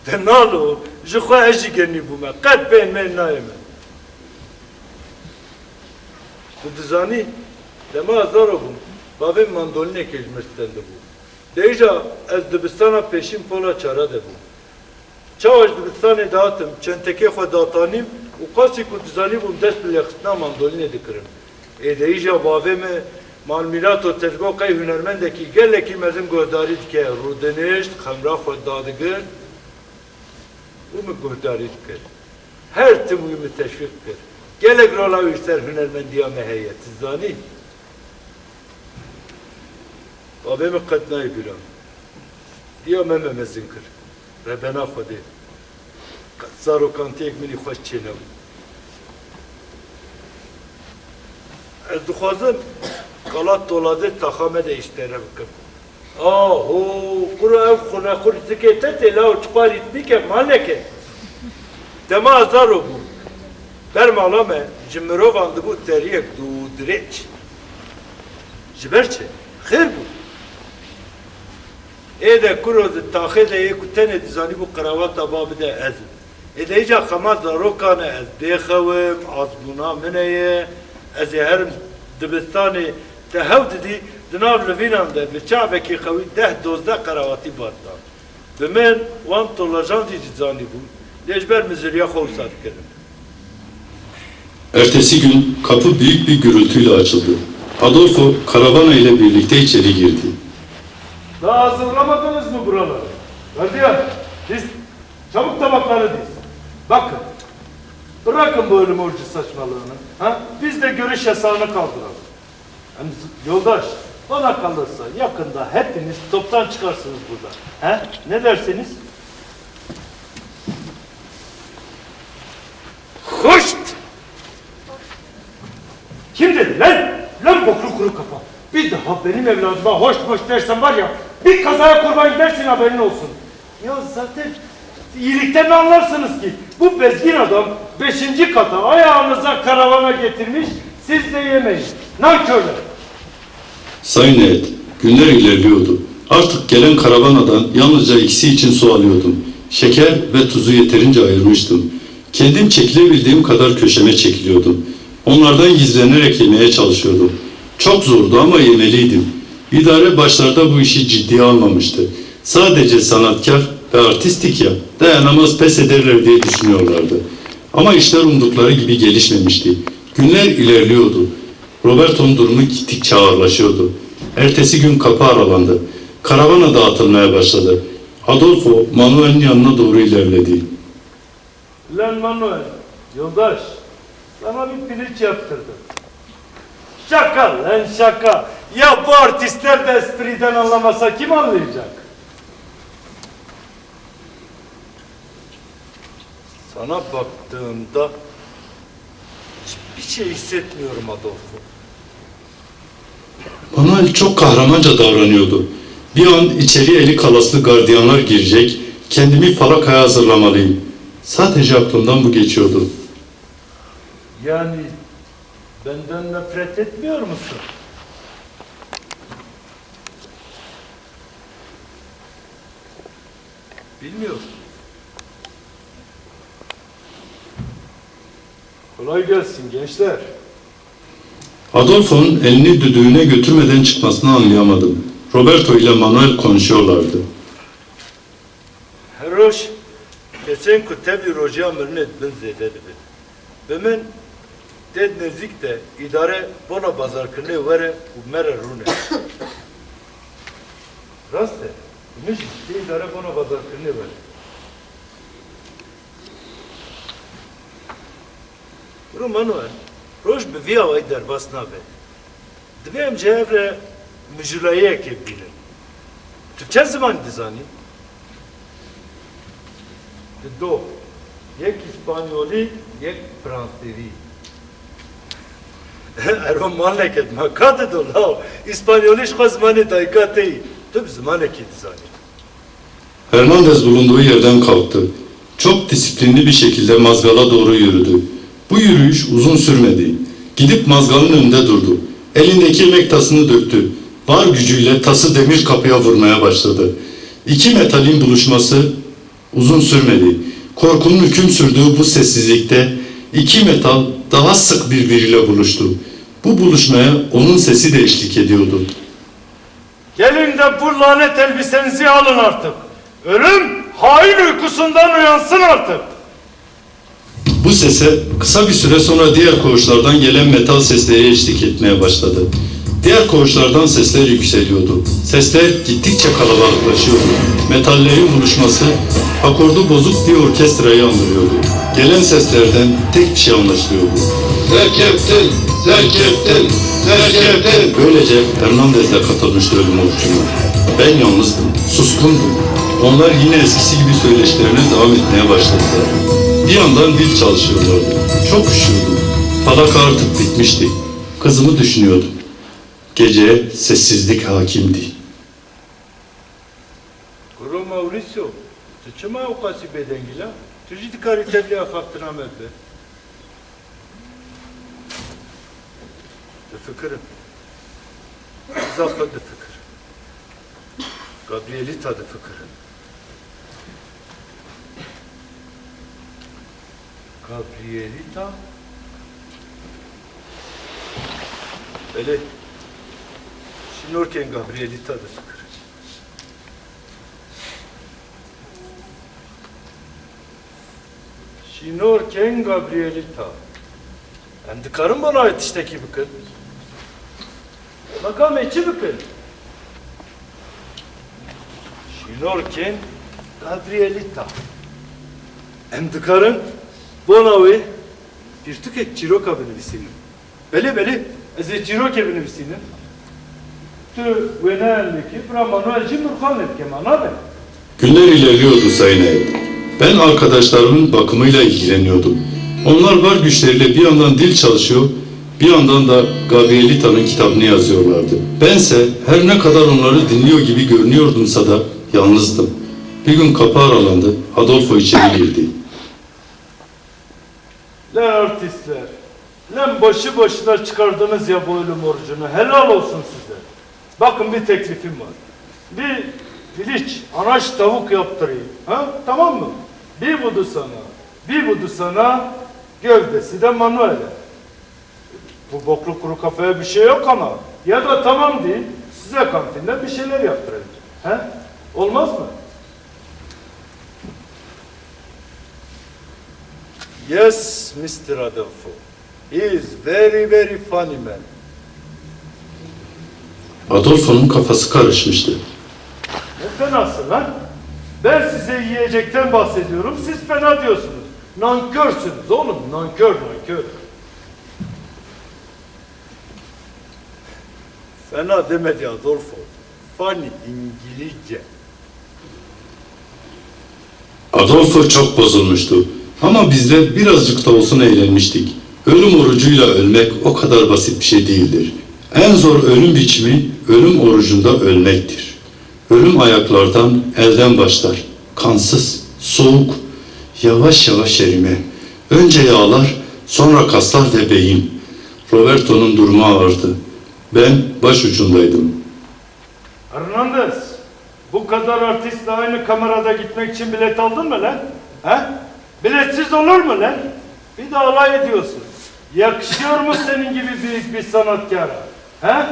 Denalu, jukha eji geni buma, kat ben men naime. Bu dizani, dema azaro bum, babim mandoline kejmerstendi bu. Deja, ez dibistana peşin pola çara de bu. Çavaş dibistane dağıtım, çenteke xwe dağıtanim, u qasi ku dizani bum dest bile xistna mandoline dikirim. Deja babime, Malmirato tezgokay hünermendeki geleki mezim gohdari dike rudeneşt, xemra xwe dadigir, u mu gohdari dikir. Her tim uyumu teşvik kir. Gelek rola üster hünermendiya meheyet, zani. Babemi katnayı bilam. Diya mememezin kir. Rebena xwedê. Zaro kantiyek minî xweş çêne bû. Ez dixwazim qalat doladê taxa me de îştere bikim. Aho, qura ev xunexur zikê te tê la û çiqa rîtmîk e maleke. Dema zaro bû. Bermala me ji mirovan dibû teriyek dû dirêç. Ji ber çi? Xêr bû. Ede kuro taxê de yê ku tenê dizanî bû qerawata babı de ezim. Ede îca xema zarokane ez bêxewim, azbûna min ye, ez ê herim dibistanê te hev didî di nav livînan de bi çavekî xewî 10-12 qerawatî batdan. Bi min wan tolajan jî dizanî bûn. Dejber miziriye kovsat kerim. Ertesi gün kapı büyük bir gürültüyle açıldı. Adolfo karavana ile birlikte içeri girdi. Daha hazırlamadınız mı buraları? Gardiyan, diz. Çabuk tabakları diz. Bakın. Bırakın bu ölüm orucu saçmalığını. Ha? Biz de görüş yasağını kaldıralım. Hem yoldaş, bana kalırsa yakında hepiniz toptan çıkarsınız buradan. He? Ne dersiniz? Hoşt! Kim dedi lan? Lan boklu kuru kafa. Bir daha benim evladıma hoş hoş dersen var ya, bir kazaya kurban gidersin, haberin olsun. Ya zaten iyilikten anlarsınız ki bu bezgin adam 5. kata ayağınıza karavana getirmiş, siz de yemeyin. Nankörler. Sayın heyet, günler ilerliyordu. Artık gelen karavanadan yalnızca ikisi için su alıyordum. Şeker ve tuzu yeterince ayırmıştım. Kendim çekilebildiğim kadar köşeme çekiliyordum. Onlardan gizlenerek yemeye çalışıyordum. Çok zordu ama yemeliydim. İdare başlarda bu işi ciddiye almamıştı. Sadece sanatkar ve artistik ya, dayanamaz pes ederler diye düşünüyorlardı. Ama işler umdukları gibi gelişmemişti. Günler ilerliyordu. Roberto'nun durumu gittikçe ağırlaşıyordu. Ertesi gün kapı aralandı. Karavana dağıtılmaya başladı. Adolfo, Manuel'in yanına doğru ilerledi. Lan Manuel, yoldaş, sana bir piliç yaptırdım. Şaka lan şaka. Ya bu artistler de espriden anlamasa kim anlayacak? Sana baktığımda hiçbir şey hissetmiyorum Adolfo. Manuel çok kahramanca davranıyordu. Bir an içeriye eli kalaslı gardiyanlar girecek, kendimi falakaya hazırlamalıyım. Sadece aklımdan bu geçiyordu. Yani benden nefret etmiyor musun? Bilmiyorum. Kolay gelsin gençler. Adolfo'nun elini düdüğüne götürmeden çıkmasını anlayamadım. Roberto ile Manuel konuşuyorlardı. Heroş, geçen ku tevli roja mırnet bin zededi bin. Bemen ded nezik de idare bona bazar kırne vere u mere rune. Raste, miş ki idare bona bazar kırne vere. Bro Manuel, roş bi via vay derbas nabe. Divem cevre müjulaye ke binin. Türkçe zaman dizani. دو یک اسپانیولی یک فرانسوی ارو مالکت ما کات دو لاو اسپانیولیش خو زمانه دایکاتی تو زمانه کی dizani. Hernandez bulunduğu yerden kalktı. Çok disiplinli bir şekilde mazgala doğru yürüdü. Bu yürüyüş uzun sürmedi. Gidip mazgalın önünde durdu. Elindeki yemek tasını döktü. Var gücüyle tası demir kapıya vurmaya başladı. İki metalin buluşması uzun sürmedi. Korkunun hüküm sürdüğü bu sessizlikte iki metal daha sık birbiriyle buluştu. Bu buluşmaya onun sesi de eşlik ediyordu. Gelin de bu lanet elbisenizi alın artık. Ölüm hain uykusundan uyansın artık. Bu sese kısa bir süre sonra diğer koğuşlardan gelen metal sesleri eşlik etmeye başladı. Diğer koğuşlardan sesler yükseliyordu. Sesler gittikçe kalabalıklaşıyordu. Metallerin buluşması akordu bozuk bir orkestrayı andırıyordu. Gelen seslerden tek bir şey anlaşılıyordu. Zerkeptin, zerkeptin, zerkeptin. Böylece Hernandez'le katılmıştı ölüm orucuna. Ben yalnızdım, suskundum. Onlar yine eskisi gibi söyleşilerine devam etmeye başladılar. Bir yandan dil çalışıyorlardı. Çok üşüyordum. Falaka artık bitmişti. Kızımı düşünüyordum. Gece sessizlik hakimdi. Guru Mauricio, tu çima ukasi bedengila? Tu jid kari tebliğe faktına mebbe. De fikrim. Zafer de fikir. Gabrielita de fikrim. Gabrielita? Öyle. Şinorken Gabrielita da fikir. Şinorken Gabrielita. Hem de karın bana ait işteki bükün. Makam içi bükün. Şinorken Gabrielita. Hem de karın bonavi bir tüket ciroka benim. Beli, ez ciroka benim. Tu venelki bra Manuelci Murkan keman abi. Günler ilerliyordu Sayın Eğit. Ben arkadaşlarımın bakımıyla ilgileniyordum. Onlar var güçleriyle bir yandan dil çalışıyor, bir yandan da Gabrielita'nın kitabını yazıyorlardı. Bense her ne kadar onları dinliyor gibi görünüyordumsa da yalnızdım. Bir gün kapı aralandı, Adolfo içeri girdi. Lan artistler, lan boşu boşuna çıkardınız ya bu ölüm orucunu, helal olsun size. Bakın bir teklifim var. Bir piliç, anaç tavuk yaptırayım. Ha? Tamam mı? Bir budu sana, gövdesi de Manuel'e. Bu boklu kuru kafaya bir şey yok ama. Ya da tamam değil, size kantinde bir şeyler yaptıracağım. He? Olmaz mı? Yes, Mr. Adolfo. He is very, very funny man. Adolfo'nun kafası karışmıştı. Ne fenası lan? Ben size yiyecekten bahsediyorum, siz fena diyorsunuz. Nankörsünüz oğlum, nankör. Fena demedi Adolfo. Funny İngilizce. Adolfo çok bozulmuştu. Ama biz de birazcık da olsun eğlenmiştik. Ölüm orucuyla ölmek o kadar basit bir şey değildir. En zor ölüm biçimi ölüm orucunda ölmektir. Ölüm ayaklardan, elden başlar. Kansız, soğuk, yavaş yavaş erime. Önce yağlar, sonra kaslar ve beyin. Roberto'nun durumu ağırdı. Ben başucundaydım. Hernandez, bu kadar artistle aynı kamerada gitmek için bilet aldın mı lan? He? Biletsiz olur mu lan? Bir de alay ediyorsun. Yakışıyor mu senin gibi büyük bir sanatkara? He?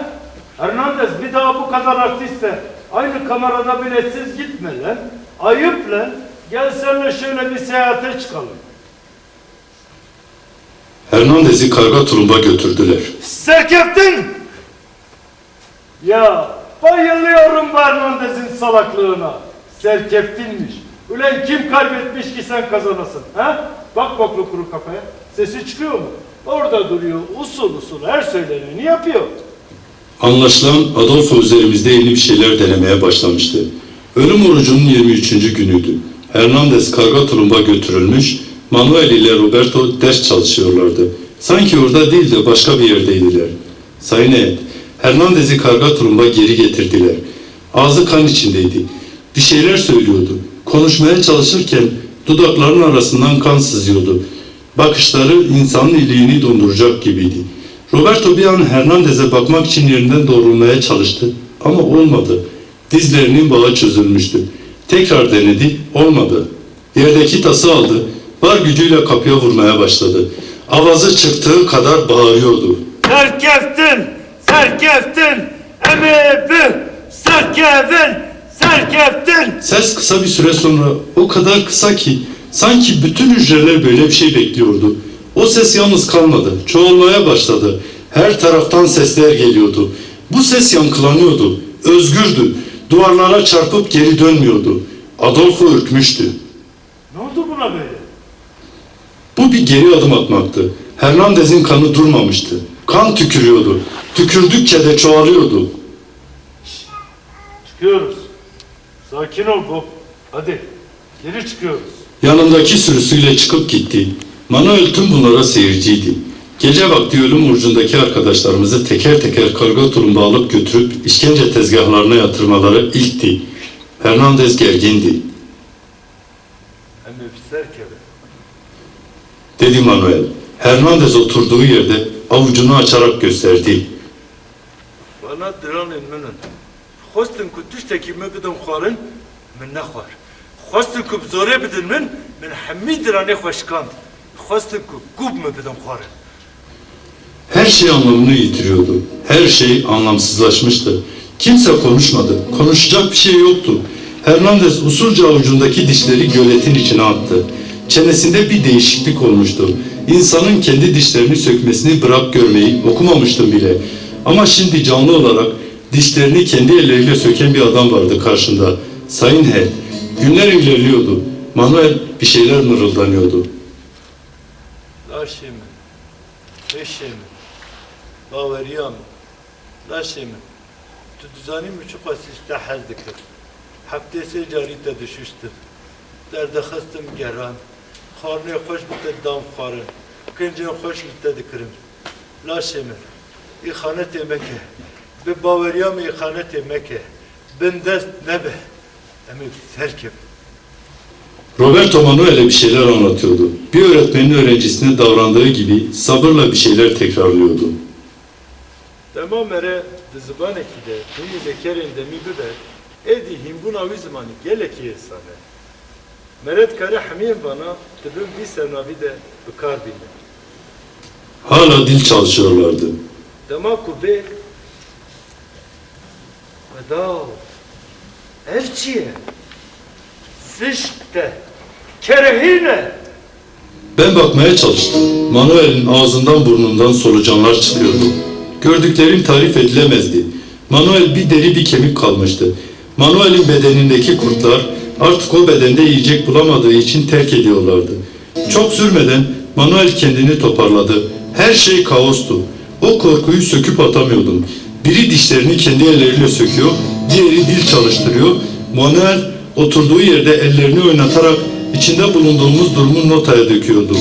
Hernandez, bir daha bu kadar artistle aynı kamerada biletsiz gitme lan. Ayıp lan. Gel seninle şöyle bir seyahate çıkalım. Hernandez'i karga tulumba götürdüler. Serkeftin! Ya bayılıyorum bu Hernandez'in salaklığına. Serkeftinmiş. Ulan kim kaybetmiş ki sen kazanasın? Ha? Bak boklu kuru kafaya. Sesi çıkıyor mu? Orada duruyor. Usul her söyleneni yapıyor. Anlaşılan Adolfo üzerimizde yeni bir şeyler denemeye başlamıştı. Ölüm orucunun 23. günüydü. Hernandez karga tulumba götürülmüş, Manuel ile Roberto ders çalışıyorlardı. Sanki orada değil de başka bir yerdeydiler. Sayın Eğit, Hernandez'i karga tulumba geri getirdiler. Ağzı kan içindeydi. Bir şeyler söylüyordu. Konuşmaya çalışırken dudaklarının arasından kan sızıyordu. Bakışları insanın iliğini donduracak gibiydi. Roberto bir an Hernandez'e bakmak için yerinden doğrulmaya çalıştı ama olmadı. Dizlerinin bağı çözülmüştü. Tekrar denedi, olmadı. Yerdeki tası aldı, var gücüyle kapıya vurmaya başladı. Avazı çıktığı kadar bağırıyordu. Serkeftin! Serkeftin! Emebi! Serkeftin! Ses kısa bir süre sonra o kadar kısa ki sanki bütün hücreler böyle bir şey bekliyordu. O ses yalnız kalmadı, çoğalmaya başladı. Her taraftan sesler geliyordu. Bu ses yankılanıyordu, özgürdü. Duvarlara çarpıp geri dönmüyordu. Adolfo ürkmüştü. Ne oldu buna böyle? Bu bir geri adım atmaktı. Hernandez'in kanı durmamıştı. Kan tükürüyordu. Tükürdükçe de çoğalıyordu. Çıkıyoruz. Sakin ol Bob. Hadi. Geri çıkıyoruz. Yanındaki sürüsüyle çıkıp gitti. Manuel tüm bunlara seyirciydi. Gece vakti ölüm orucundaki arkadaşlarımızı teker teker karga tulumba alıp götürüp işkence tezgahlarına yatırmaları ilkti. Hernandez gergindi. Emebi serkeftin. Dedi Manuel. Hernandez oturduğu yerde avucunu açarak gösterdi. Bana diranın mının. Xwestin ku tiştekî me bidim xwarin, min nexwar. Xwestin ku bizorê bidin min hemî diranê xwe şikand. Xwestin ku gûb me bidim xwarin. Her şey anlamını yitiriyordu. Her şey anlamsızlaşmıştı. Kimse konuşmadı. Konuşacak bir şey yoktu. Hernandez usulca avucundaki dişleri göletin içine attı. Çenesinde bir değişiklik olmuştu. İnsanın kendi dişlerini sökmesini bırak görmeyi okumamıştım bile. Ama şimdi canlı olarak dişlerini kendi elleriyle söken bir adam vardı karşımda. Sayın Head. Günler ilerliyordu. Manuel bir şeyler mırıldanıyordu. Laşemi, eşemi, baveriyam, laşemi. Tu düzani müçük asiste hez dikir. Haftesi carite düşüştür. Derde xıstim geran. Xarnı hoş bitte dam xarın. Kıncın hoş bitte dikirim. Laşemi, ihanet emeke. Be baveriyam ihanet emeke. Bindest nebe. Emi serkep. Roberto Manuel'e bir şeyler anlatıyordu. Bir öğretmenin öğrencisine davrandığı gibi sabırla bir şeyler tekrarlıyordu. Tamam mere dizbaneki de tüyü zekerinde mi biber edi himbuna vizmani geleki sana. Meret kare hamim bana tıbım bir senavi de bıkar bine. Hala dil çalışıyorlardı. Dama kubbe veda elçiye zişte kerehine. Ben bakmaya çalıştım. Manuel'in ağzından burnundan solucanlar çıkıyordu. Gördüklerim tarif edilemezdi. Manuel bir deri bir kemik kalmıştı. Manuel'in bedenindeki kurtlar artık o bedende yiyecek bulamadığı için terk ediyorlardı. Çok sürmeden Manuel kendini toparladı. Her şey kaostu. O korkuyu söküp atamıyordum. Biri dişlerini kendi elleriyle söküyor, diğeri dil çalıştırıyor. Manuel oturduğu yerde ellerini oynatarak içinde bulunduğumuz durumu notaya döküyordu.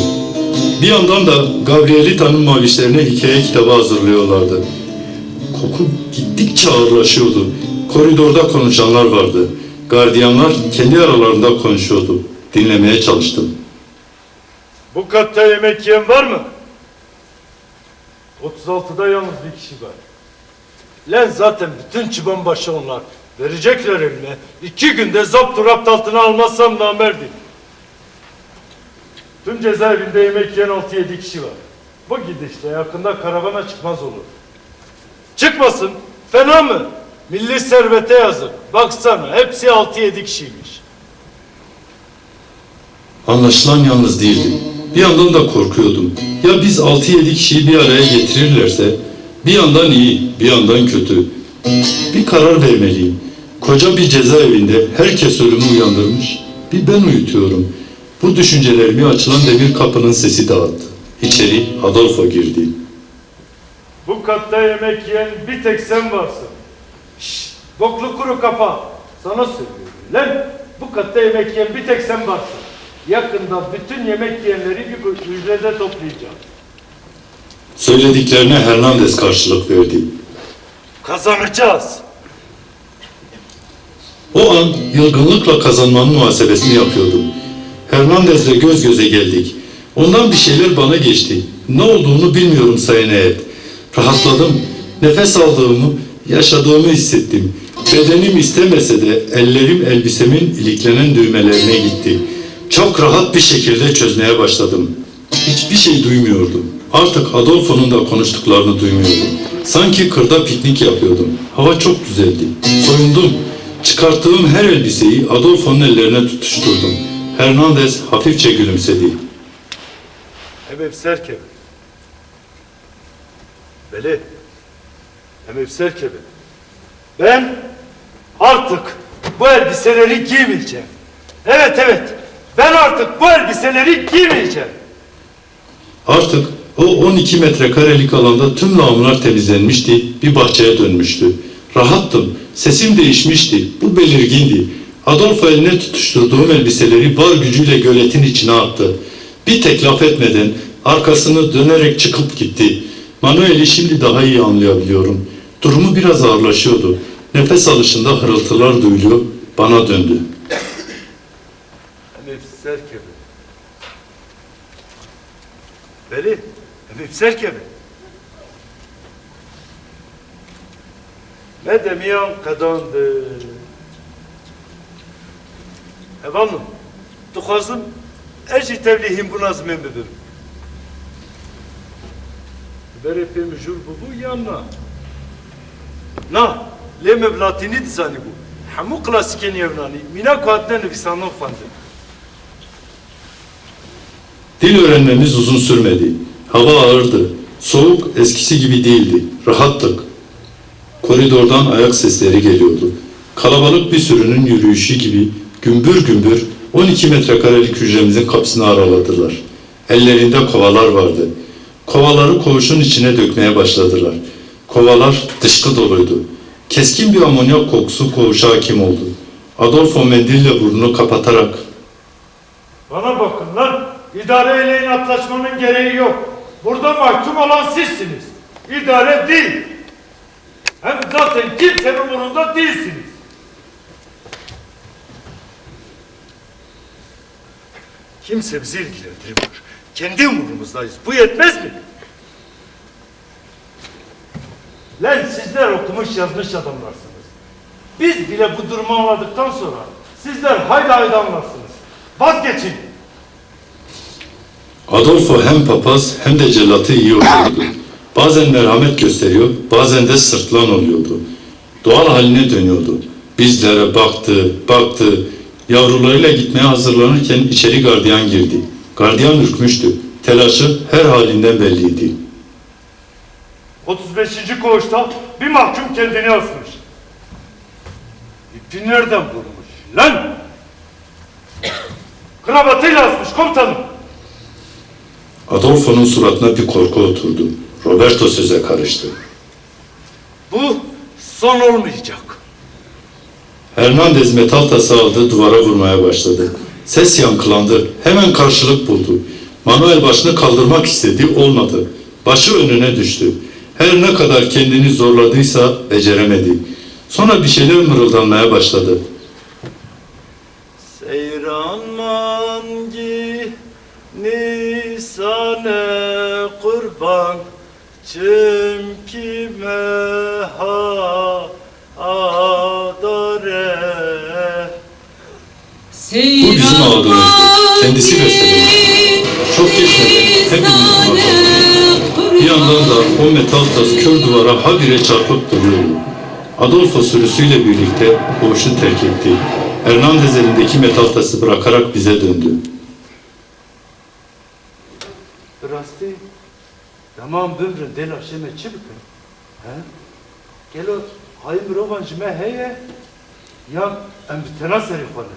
Bir yandan da Gabrielita'nın mavişlerine hikaye kitabı hazırlıyorlardı. Koku gittikçe ağırlaşıyordu. Koridorda konuşanlar vardı. Gardiyanlar kendi aralarında konuşuyordu. Dinlemeye çalıştım. Bu katta yemek yiyen var mı? 36'da yalnız bir kişi var. Lan zaten bütün çıban başı onlar. Verecekler elime. 2 günde zapt rapt altına almazsam namerdim. Tüm cezaevinde yemek yiyen 6-7 kişi var. Bu gidişle yakında karavana çıkmaz olur. Çıkmasın. Fena mı? Milli servete yazık. Baksana hepsi 6-7 kişiymiş. Anlaşılan yalnız değildim. Bir yandan da korkuyordum. Ya biz 6-7 kişiyi bir araya getirirlerse, bir yandan iyi, bir yandan kötü. Bir karar vermeliyim. Koca bir cezaevinde herkes ölümü uyandırmış. Bir ben uyutuyorum. Bu düşüncelerimi açılan demir kapının sesi dağıttı. İçeri Adolfo girdi. Bu katta yemek yiyen bir tek sen varsın. Şşş, boklu kuru kafa. Sana söylüyorum lan. Bu katta yemek yiyen bir tek sen varsın. Yakında bütün yemek yiyenleri bir hücrede toplayacağım. Söylediklerine Hernandez karşılık verdi. Kazanacağız. O an yılgınlıkla kazanmanın muhasebesini yapıyordum. Hernandez'le göz göze geldik. Ondan bir şeyler bana geçti. Ne olduğunu bilmiyorum Sayın Heyet. Rahatladım. Nefes aldığımı, yaşadığımı hissettim. Bedenim istemese de ellerim elbisemin iliklenen düğmelerine gitti. Çok rahat bir şekilde çözmeye başladım. Hiçbir şey duymuyordum. Artık Adolfo'nun da konuştuklarını duymuyordum. Sanki kırda piknik yapıyordum. Hava çok güzeldi. Soyundum. Çıkarttığım her elbiseyi Adolfo'nun ellerine tutuşturdum. Hernandez hafifçe gülümsedi. Hem serkebe. Beli. Hem serkebe. Ben artık bu elbiseleri giymeyeceğim. Evet. Ben artık bu elbiseleri giymeyeceğim. Artık o 12 metrekarelik alanda tüm lağımlar temizlenmişti, bir bahçeye dönmüştü. Rahattım, sesim değişmişti, bu belirgindi. Adolfo eline tutuşturduğum elbiseleri var gücüyle göletin içine attı. Bir tek laf etmeden arkasını dönerek çıkıp gitti. Manuel'i şimdi daha iyi anlayabiliyorum. Durumu biraz ağırlaşıyordu. Nefes alışında hırıltılar duyuluyor, bana döndü. Hem serkebe. Beli. Hem serkebe. Ne demiyan kadandı. Evanım. Tukhazım. Eci tevlihim bu nazmen bidim. Berepim jur bu yanna. Na. Leme latini dizani bu. Hamu klasiken yevnani. Mina kuatne nefisandın fandı. Dil öğrenmemiz uzun sürmedi. Hava ağırdı. Soğuk eskisi gibi değildi. Rahattık. Koridordan ayak sesleri geliyordu. Kalabalık bir sürünün yürüyüşü gibi gümbür gümbür 12 metrekarelik hücremizin kapısını araladılar. Ellerinde kovalar vardı. Kovaları koğuşun içine dökmeye başladılar. Kovalar dışkı doluydu. Keskin bir amonyak kokusu koğuşa hakim oldu. Adolfo mendille burnunu kapatarak Bana bakın lan. İdare ile inatlaşmanın gereği yok. Burada mahkum olan sizsiniz. İdare değil. Hem zaten kimsenin umurunda değilsiniz. Kimse bizi ilgilendirmiyor. Kendi umurumuzdayız. Bu yetmez mi? Lan sizler okumuş yazmış adamlarsınız. Biz bile bu durumu anladıktan sonra sizler haydi haydi anlarsınız. Vazgeçin. Adolfo hem papaz hem de cellatı iyi oluyordu. Bazen merhamet gösteriyor, bazen de sırtlan oluyordu. Doğal haline dönüyordu. Bizlere baktı. Yavrularıyla gitmeye hazırlanırken içeri gardiyan girdi. Gardiyan ürkmüştü. Telaşı her halinden belliydi. 35. koğuşta bir mahkum kendini asmış. İpi nereden bulmuş lan? Kravatıyla asmış komutanım. Adolfo'nun suratına bir korku oturdu. Roberto söze karıştı. Bu son olmayacak. Hernandez metal tası aldı, duvara vurmaya başladı. Ses yankılandı, hemen karşılık buldu. Manuel başını kaldırmak istedi, olmadı. Başı önüne düştü. Her ne kadar kendini zorladıysa beceremedi. Sonra bir şeyler mırıldanmaya başladı. Seyran mangi nisane kurban çimkime ha adare. Bu bizim ağladığımızdı. Kendisi beslemişti. Çok geçmeden hepimiz mahvoldu. Bir yandan da o metal tas kör duvara habire çarpıp duruyordu. Adolfo sürüsüyle birlikte koğuşu terk etti. Hernandez elindeki metal tası bırakarak bize döndü. Rasti, tamam bömrün del aşeme çıbıkın. Gel o hayır rovancıma heye. Ya em bitena seri konu.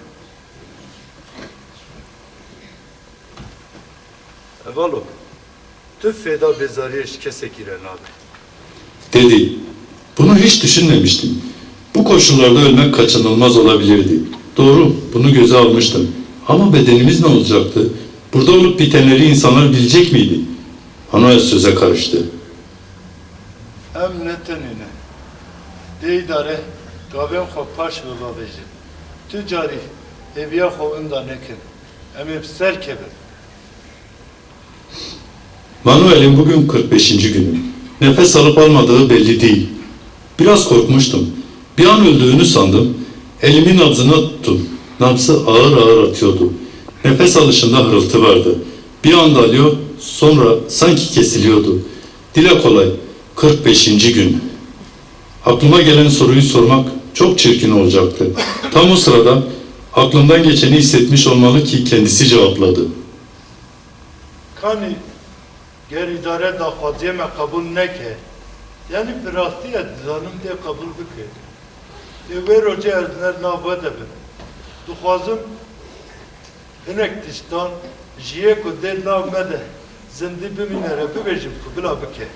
Evalo, tüf feda bezariye şikese giren abi. Dedi. Bunu hiç düşünmemiştim. Bu koşullarda ölmek kaçınılmaz olabilirdi. Doğru, bunu göze almıştım. Ama bedenimiz ne olacaktı? Burada olup bitenleri insanlar bilecek miydi? Manuel söze karıştı. Em netenine. Deydare, gaven xo paş ve babeci. Tücari, eviye xo ında nekin. Em hep serkebe. Manuel'in bugün 45. günü. Nefes alıp almadığı belli değil. Biraz korkmuştum. Bir an öldüğünü sandım. Elimin nabzına tuttum. Nabzı ağır ağır atıyordu. Nefes alışında hırıltı vardı. Bir anda alıyor, sonra sanki kesiliyordu. Dile kolay, 45. gün. Aklıma gelen soruyu sormak çok çirkin olacaktı. Tam o sırada aklımdan geçeni hissetmiş olmalı ki kendisi cevapladı. Kani, ger idare da xwaziye me kabul neke. Yani bir rastiye dizanım diye kabul bike. Ve roca erdiner navbe debin. Duxwazim hinek tiştan jiye ku del nav mede zindi biminere bibejim ku bila bike.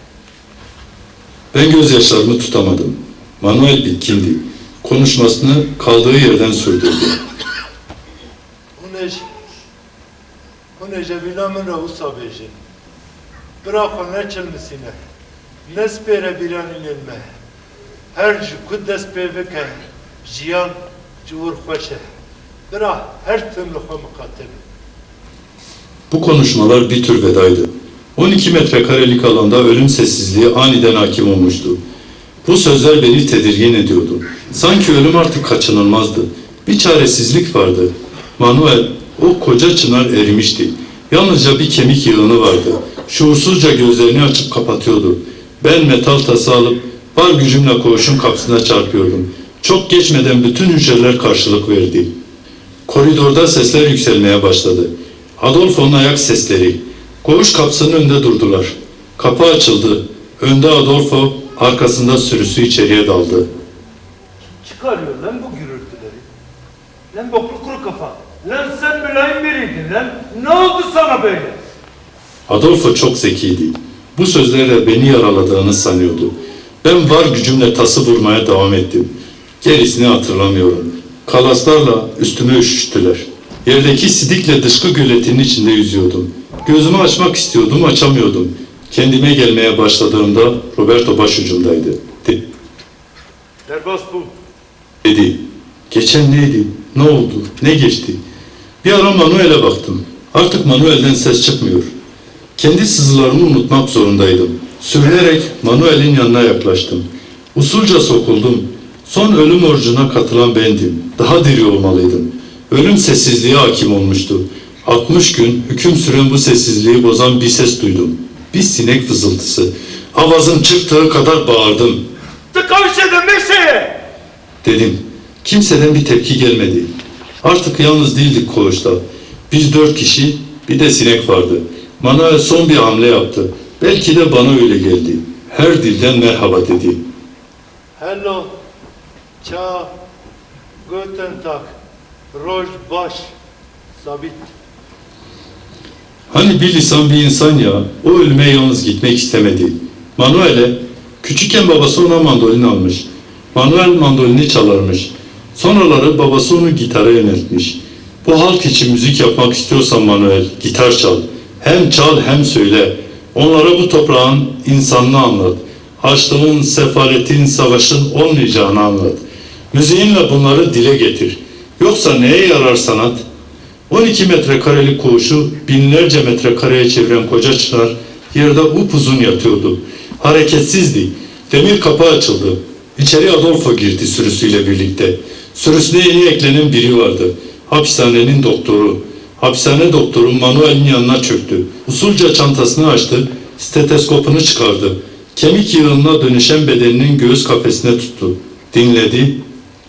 Ben gözyaşlarımı tutamadım. Manuel bitkindi. Konuşmasını kaldığı yerden sürdürdü. Hunej bilamın rahusa bejin. Bırakın ne çelmisine. Ne spere bilanin ilme. Her cu despevike jiyan cumhur xoşe. Bırak her tümlü xo mukatebi. Bu konuşmalar bir tür vedaydı. 12 metrekarelik alanda ölüm sessizliği aniden hakim olmuştu. Bu sözler beni tedirgin ediyordu. Sanki ölüm artık kaçınılmazdı. Bir çaresizlik vardı. Manuel, o koca çınar erimişti. Yalnızca bir kemik yığını vardı. Şuursuzca gözlerini açıp kapatıyordu. Ben metal tası alıp var gücümle koğuşun kapısına çarpıyordum. Çok geçmeden bütün hücreler karşılık verdi. Koridorda sesler yükselmeye başladı. Adolfo'nun ayak sesleri. Koğuş kapısının önünde durdular. Kapı açıldı. Önde Adolfo, arkasında sürüsü içeriye daldı. Çıkarıyor lan bu gürültüleri. Lan boklu kuru kafa. Lan sen mülayim biriydin lan. Ne oldu sana böyle? Adolfo çok zekiydi. Bu sözlerle beni yaraladığını sanıyordu. Ben var gücümle tası vurmaya devam ettim. Gerisini hatırlamıyorum. Kalaslarla üstüme üşüştüler. Yerdeki sidikle dışkı göletinin içinde yüzüyordum. Gözümü açmak istiyordum, açamıyordum. Kendime gelmeye başladığımda Roberto başucumdaydı. Derbas bu. Dedi. Geçen neydi? Ne oldu? Ne geçti? Bir ara Manuel'e baktım. Artık Manuel'den ses çıkmıyor. Kendi sızılarımı unutmak zorundaydım. Sürünerek Manuel'in yanına yaklaştım. Usulca sokuldum. Son ölüm orucuna katılan bendim. Daha diri olmalıydım. Ölüm sessizliğe hakim olmuştu. 60 gün hüküm süren bu sessizliği bozan bir ses duydum. Bir sinek fızıltısı. Avazım çıktığı kadar bağırdım. Tıkavşedin meşeye! Dedim. Kimseden bir tepki gelmedi. Artık yalnız değildik koğuşta. Biz 4 kişi, bir de sinek vardı. Manuel son bir hamle yaptı. Belki de bana öyle geldi. Her dilden merhaba dedi. Hello. Ciao. Guten Tag. Roj baş. Sabit. Hani bir lisan bir insan ya, o ölüme yalnız gitmek istemedi. Manuel'e, küçükken babası ona mandolin almış. Manuel mandolini çalarmış. Sonraları babası onu gitara yöneltmiş. Bu halk için müzik yapmak istiyorsan Manuel, gitar çal. Hem çal hem söyle. Onlara bu toprağın insanını anlat. Açlığın, sefaletin, savaşın olmayacağını anlat. Müziğinle bunları dile getir. Yoksa neye yarar sanat? 12 metrekarelik koğuşu binlerce metrekareye çeviren koca çınar yerde upuzun yatıyordu. Hareketsizdi. Demir kapı açıldı. İçeri Adolfo girdi sürüsüyle birlikte. Sürüsüne yeni eklenen biri vardı. Hapishanenin doktoru. Hapishane doktoru Manuel'in yanına çöktü. Usulca çantasını açtı, steteskopunu çıkardı. Kemik yığınına dönüşen bedeninin göğüs kafesine tuttu. Dinledi,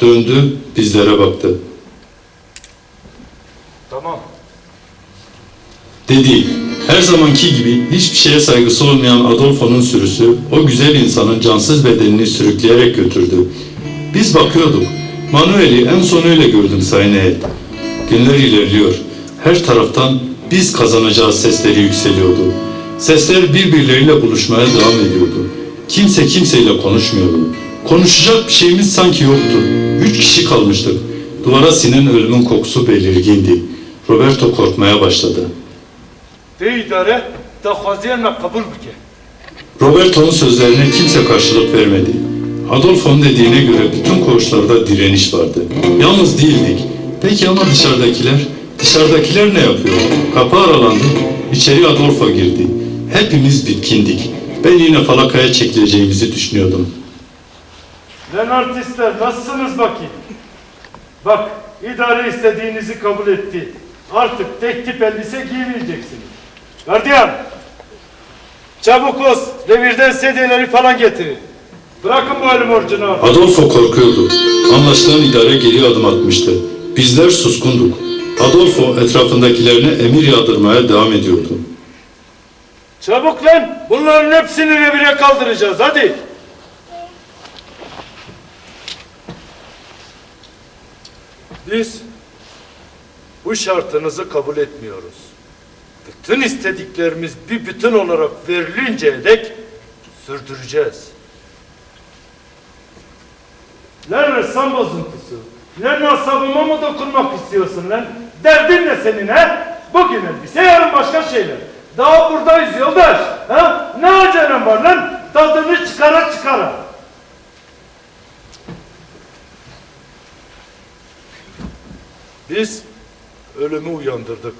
döndü, bizlere baktı. Tamam. Dedi, her zamanki gibi hiçbir şeye saygısı olmayan Adolfo'nun sürüsü o güzel insanın cansız bedenini sürükleyerek götürdü. Biz bakıyorduk. Manuel'i en son öyle gördüm Sayın Heyet. Günler ilerliyor. Her taraftan biz kazanacağız sesleri yükseliyordu. Sesler birbirleriyle buluşmaya devam ediyordu. Kimse kimseyle konuşmuyordu. Konuşacak bir şeyimiz sanki yoktu. 3 kişi kalmıştık. Duvara sinen ölümün kokusu belirgindi. Roberto korkmaya başladı. De idare, da xwaziyenme kabul bike. Roberto'nun sözlerine kimse karşılık vermedi. Adolfo'nun dediğine göre bütün koğuşlarda direniş vardı. Yalnız değildik. Peki ama dışarıdakiler? Dışarıdakiler ne yapıyor? Kapı aralandı. İçeri Adolfo girdi. Hepimiz bitkindik. Ben yine falakaya çekileceğimizi düşünüyordum. Lan artistler nasılsınız bakayım? Bak, idare istediğinizi kabul etti. Artık tek tip elbise giymeyeceksiniz. Gardiyan! Çabuk ol, revirden sedyeleri falan getirin. Bırakın bu ölüm orucunu. Adolfo korkuyordu. Anlaşılan idare geri adım atmıştı. Bizler suskunduk. Adolfo etrafındakilerine emir yağdırmaya devam ediyordu. Çabuk lan! Bunların hepsini revire kaldıracağız, hadi! Biz bu şartınızı kabul etmiyoruz. Bütün istediklerimiz bir bütün olarak verilinceye dek sürdüreceğiz. Lan ressam bozuntusu! Lan asabıma mı dokunmak istiyorsun lan? Derdin ne senin he? Bugün elbise, yarın başka şeyler. Daha buradayız yoldaş. Ha? Ne acelem var lan? Tadını çıkara çıkara. Biz ölümü uyandırdık.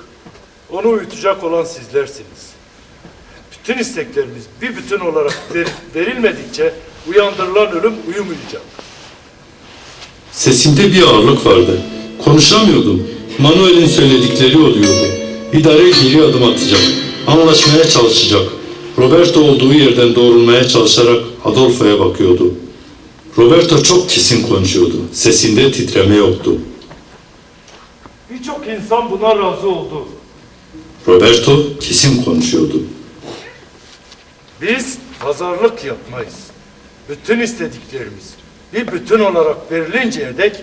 Onu uyutacak olan sizlersiniz. Bütün isteklerimiz bir bütün olarak verilmedikçe uyandırılan ölüm uyumayacak. Sesimde bir ağırlık vardı. Konuşamıyordum. Manuel'in söyledikleri oluyordu. İdare geri adım atacak. Anlaşmaya çalışacak. Roberto olduğu yerden doğrulmaya çalışarak Adolfo'ya bakıyordu. Roberto çok kesin konuşuyordu. Sesinde titreme yoktu. Birçok insan buna razı oldu. Roberto kesin konuşuyordu. Biz pazarlık yapmayız. Bütün istediklerimiz bir bütün olarak verilinceye dek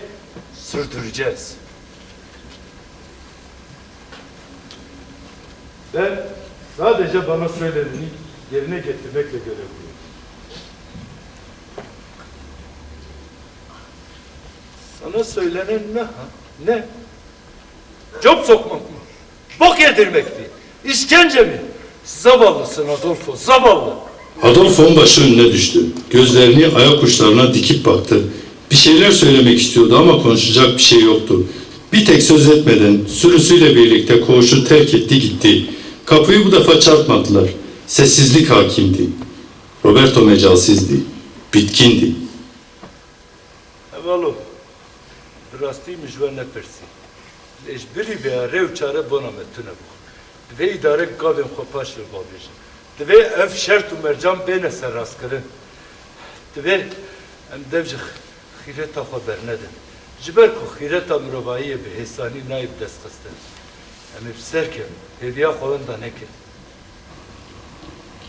sürdüreceğiz. Ben sadece bana söylediğini yerine getirmekle görevliyim. Sana söylenen ne ha? Ne? Cop sokmak mı? Bok yedirmek mi? İşkence mi? Zavallısın Adolfo, zavallı. Adolfo'nun başı önüne düştü. Gözlerini ayak uçlarına dikip baktı. Bir şeyler söylemek istiyordu ama konuşacak bir şey yoktu. Bir tek söz etmeden sürüsüyle birlikte koğuşu terk etti gitti. Kapıyı bu defa çarpmadılar. Sessizlik hakimdi. Roberto mecalsizdi. Bitkindi. Evvelo, rastî mijwe nepirsi. Lêj birî bê rêw çare bona me tune bû. Divê îdare gavên xwe paş li bavêjin. Divê ev şert û mercan bêne serrastkirin. Divê em dev ji xîreta xwe bernedin. Ji ber ku xîreta mirovahiyê bi hêsanî nayê bi destxistin. Em ê bi serkevin, hêviya xwe da nekin.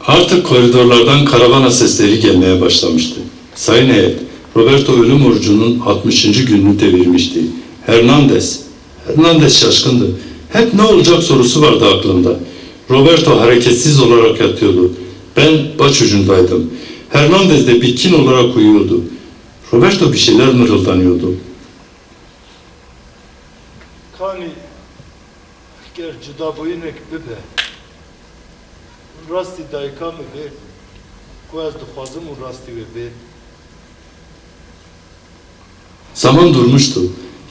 Artık koridorlardan karavana sesleri gelmeye başlamıştı. Sayın heyet, Roberto ölüm orucunun 60. gününü devirmişti. Hernandez şaşkındı. Hep ne olacak sorusu vardı aklımda. Roberto hareketsiz olarak yatıyordu. Ben başucundaydım. Hernandez de bitkin olarak uyuyordu. Roberto bir şeyler mırıldanıyordu. Kanî ger cuda bûyînek bibe. Rastî dayika min vê ku ez dixwazim û rastî wê bê. Zaman durmuştu.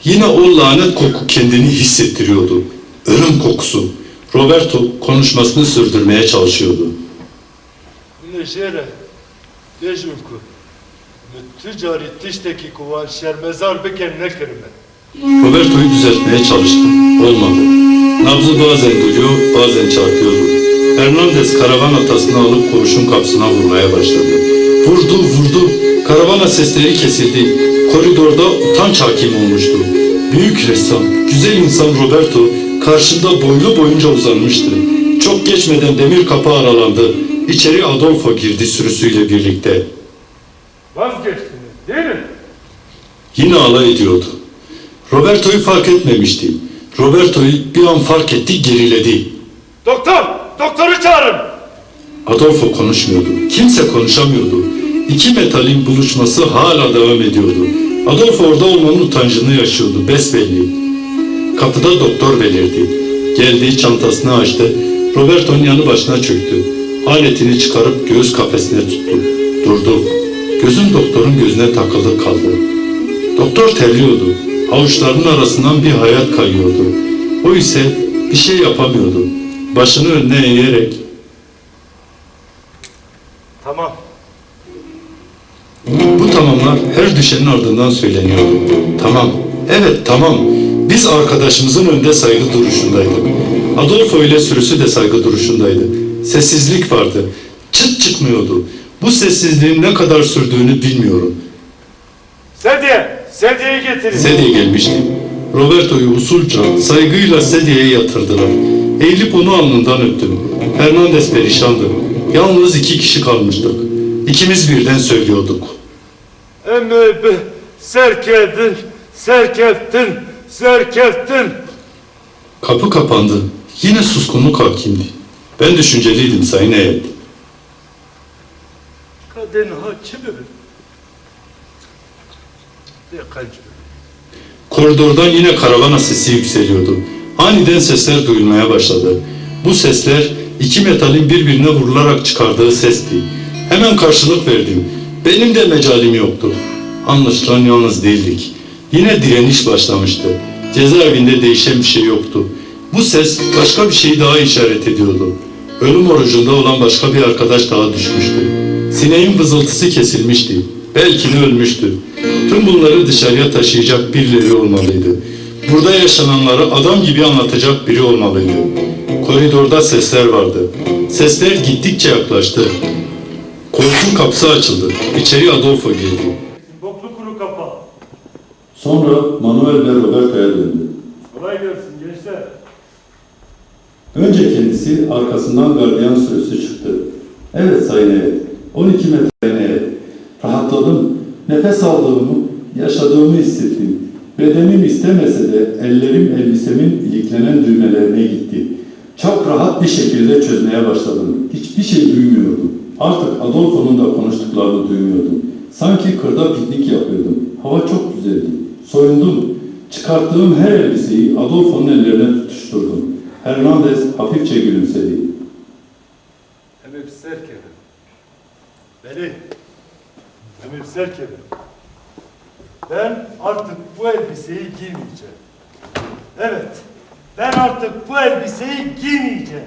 Yine o lanet koku kendini hissettiriyordu. Ölüm kokusu. Roberto konuşmasını sürdürmeye çalışıyordu. Nejere bêjim ku mi tu carî tiştekî ku wan şermezar bikin nekirime. Roberto'yu düzeltmeye çalıştı. Olmadı. Nabzı bazen duyuyor, bazen çarpıyordu. Hernandez karavan atasını alıp koğuşun kapısına vurmaya başladı. Vurdu. Karavana sesleri kesildi. Koridorda utanç hakim olmuştu. Büyük ressam, güzel insan Roberto karşında boylu boyunca uzanmıştı. Çok geçmeden demir kapı aralandı. İçeri Adolfo girdi sürüsüyle birlikte. Vazgeçtiniz değil mi? Yine alay ediyordu. Roberto'yu fark etmemişti. Roberto'yu bir an fark etti, geriledi. Doktoru çağırın. Adolfo konuşmuyordu. Kimse konuşamıyordu. İki metalin buluşması hala devam ediyordu. Adolfo orada olmanın utancını yaşıyordu, besbelli. Kapıda doktor belirdi. Geldi, çantasını açtı. Roberto'nun yanı başına çöktü. Aletini çıkarıp göğüs kafesine tuttu. Durdu. Gözüm doktorun gözüne takıldı kaldı. Doktor terliyordu. Avuçlarının arasından bir hayat kayıyordu. O ise bir şey yapamıyordu. Başını önüne eğerek Tamam. bu tamamlar her düşenin ardından söyleniyordu. Tamam, evet tamam. Biz arkadaşımızın önünde saygı duruşundaydık. Adolfo ile sürüsü de saygı duruşundaydı. Sessizlik vardı. Çıt çıkmıyordu. Bu sessizliğin ne kadar sürdüğünü bilmiyorum. Sedye'yi getirin. Sedye gelmişti. Roberto'yu usulca, saygıyla sedyeye yatırdılar. Eğilip onu alnından öptüm. Hernandez perişandı. Yalnız 2 kişi kalmıştık. İkimiz birden söylüyorduk. Emmi serkeftin. Kapı kapandı. Yine suskunluk hakimdi. Ben düşünceliydim sayın heyet. Kadın haçı mı? De kancı. Koridordan yine karavana sesi yükseliyordu. Aniden sesler duyulmaya başladı. Bu sesler 2 metalin birbirine vurularak çıkardığı sesti. Hemen karşılık verdim. Benim de mecalim yoktu. Anlaşılan yalnız değildik. Yine direniş başlamıştı. Cezaevinde değişen bir şey yoktu. Bu ses başka bir şeyi daha işaret ediyordu. Ölüm orucunda olan başka bir arkadaş daha düşmüştü. Sineğin vızıltısı kesilmişti. Belki de ölmüştü. Tüm bunları dışarıya taşıyacak birileri olmalıydı. Burada yaşananları adam gibi anlatacak biri olmalıydı. Koridorda sesler vardı. Sesler gittikçe yaklaştı. Koğuşun kapısı açıldı. İçeri Adolfo girdi. Boklu kuru kafa. Sonra Manuel ve Roberto'ya döndü. Kolay gelsin gençler. Önce sesi, arkasından gardiyan sürüsü çıktı. Evet Sayın Heyet, 12 metre Sayın Heyet. Rahatladım, nefes aldığımı, yaşadığımı hissettim. Bedenim istemese de ellerim elbisemin iliklenen düğmelerine gitti. Çok rahat bir şekilde çözmeye başladım. Hiçbir şey duymuyordum. Artık Adolfo'nun da konuştuklarını duymuyordum. Sanki kırda piknik yapıyordum. Hava çok güzeldi. Soyundum. Çıkarttığım her elbiseyi Adolfo'nun ellerine tutuşturdum. Hernandez hafifçe gülümsedi. Emir Serkeli. Beni. Emir Serkeli. Ben artık bu elbiseyi giymeyeceğim. Evet. Ben artık bu elbiseyi giymeyeceğim.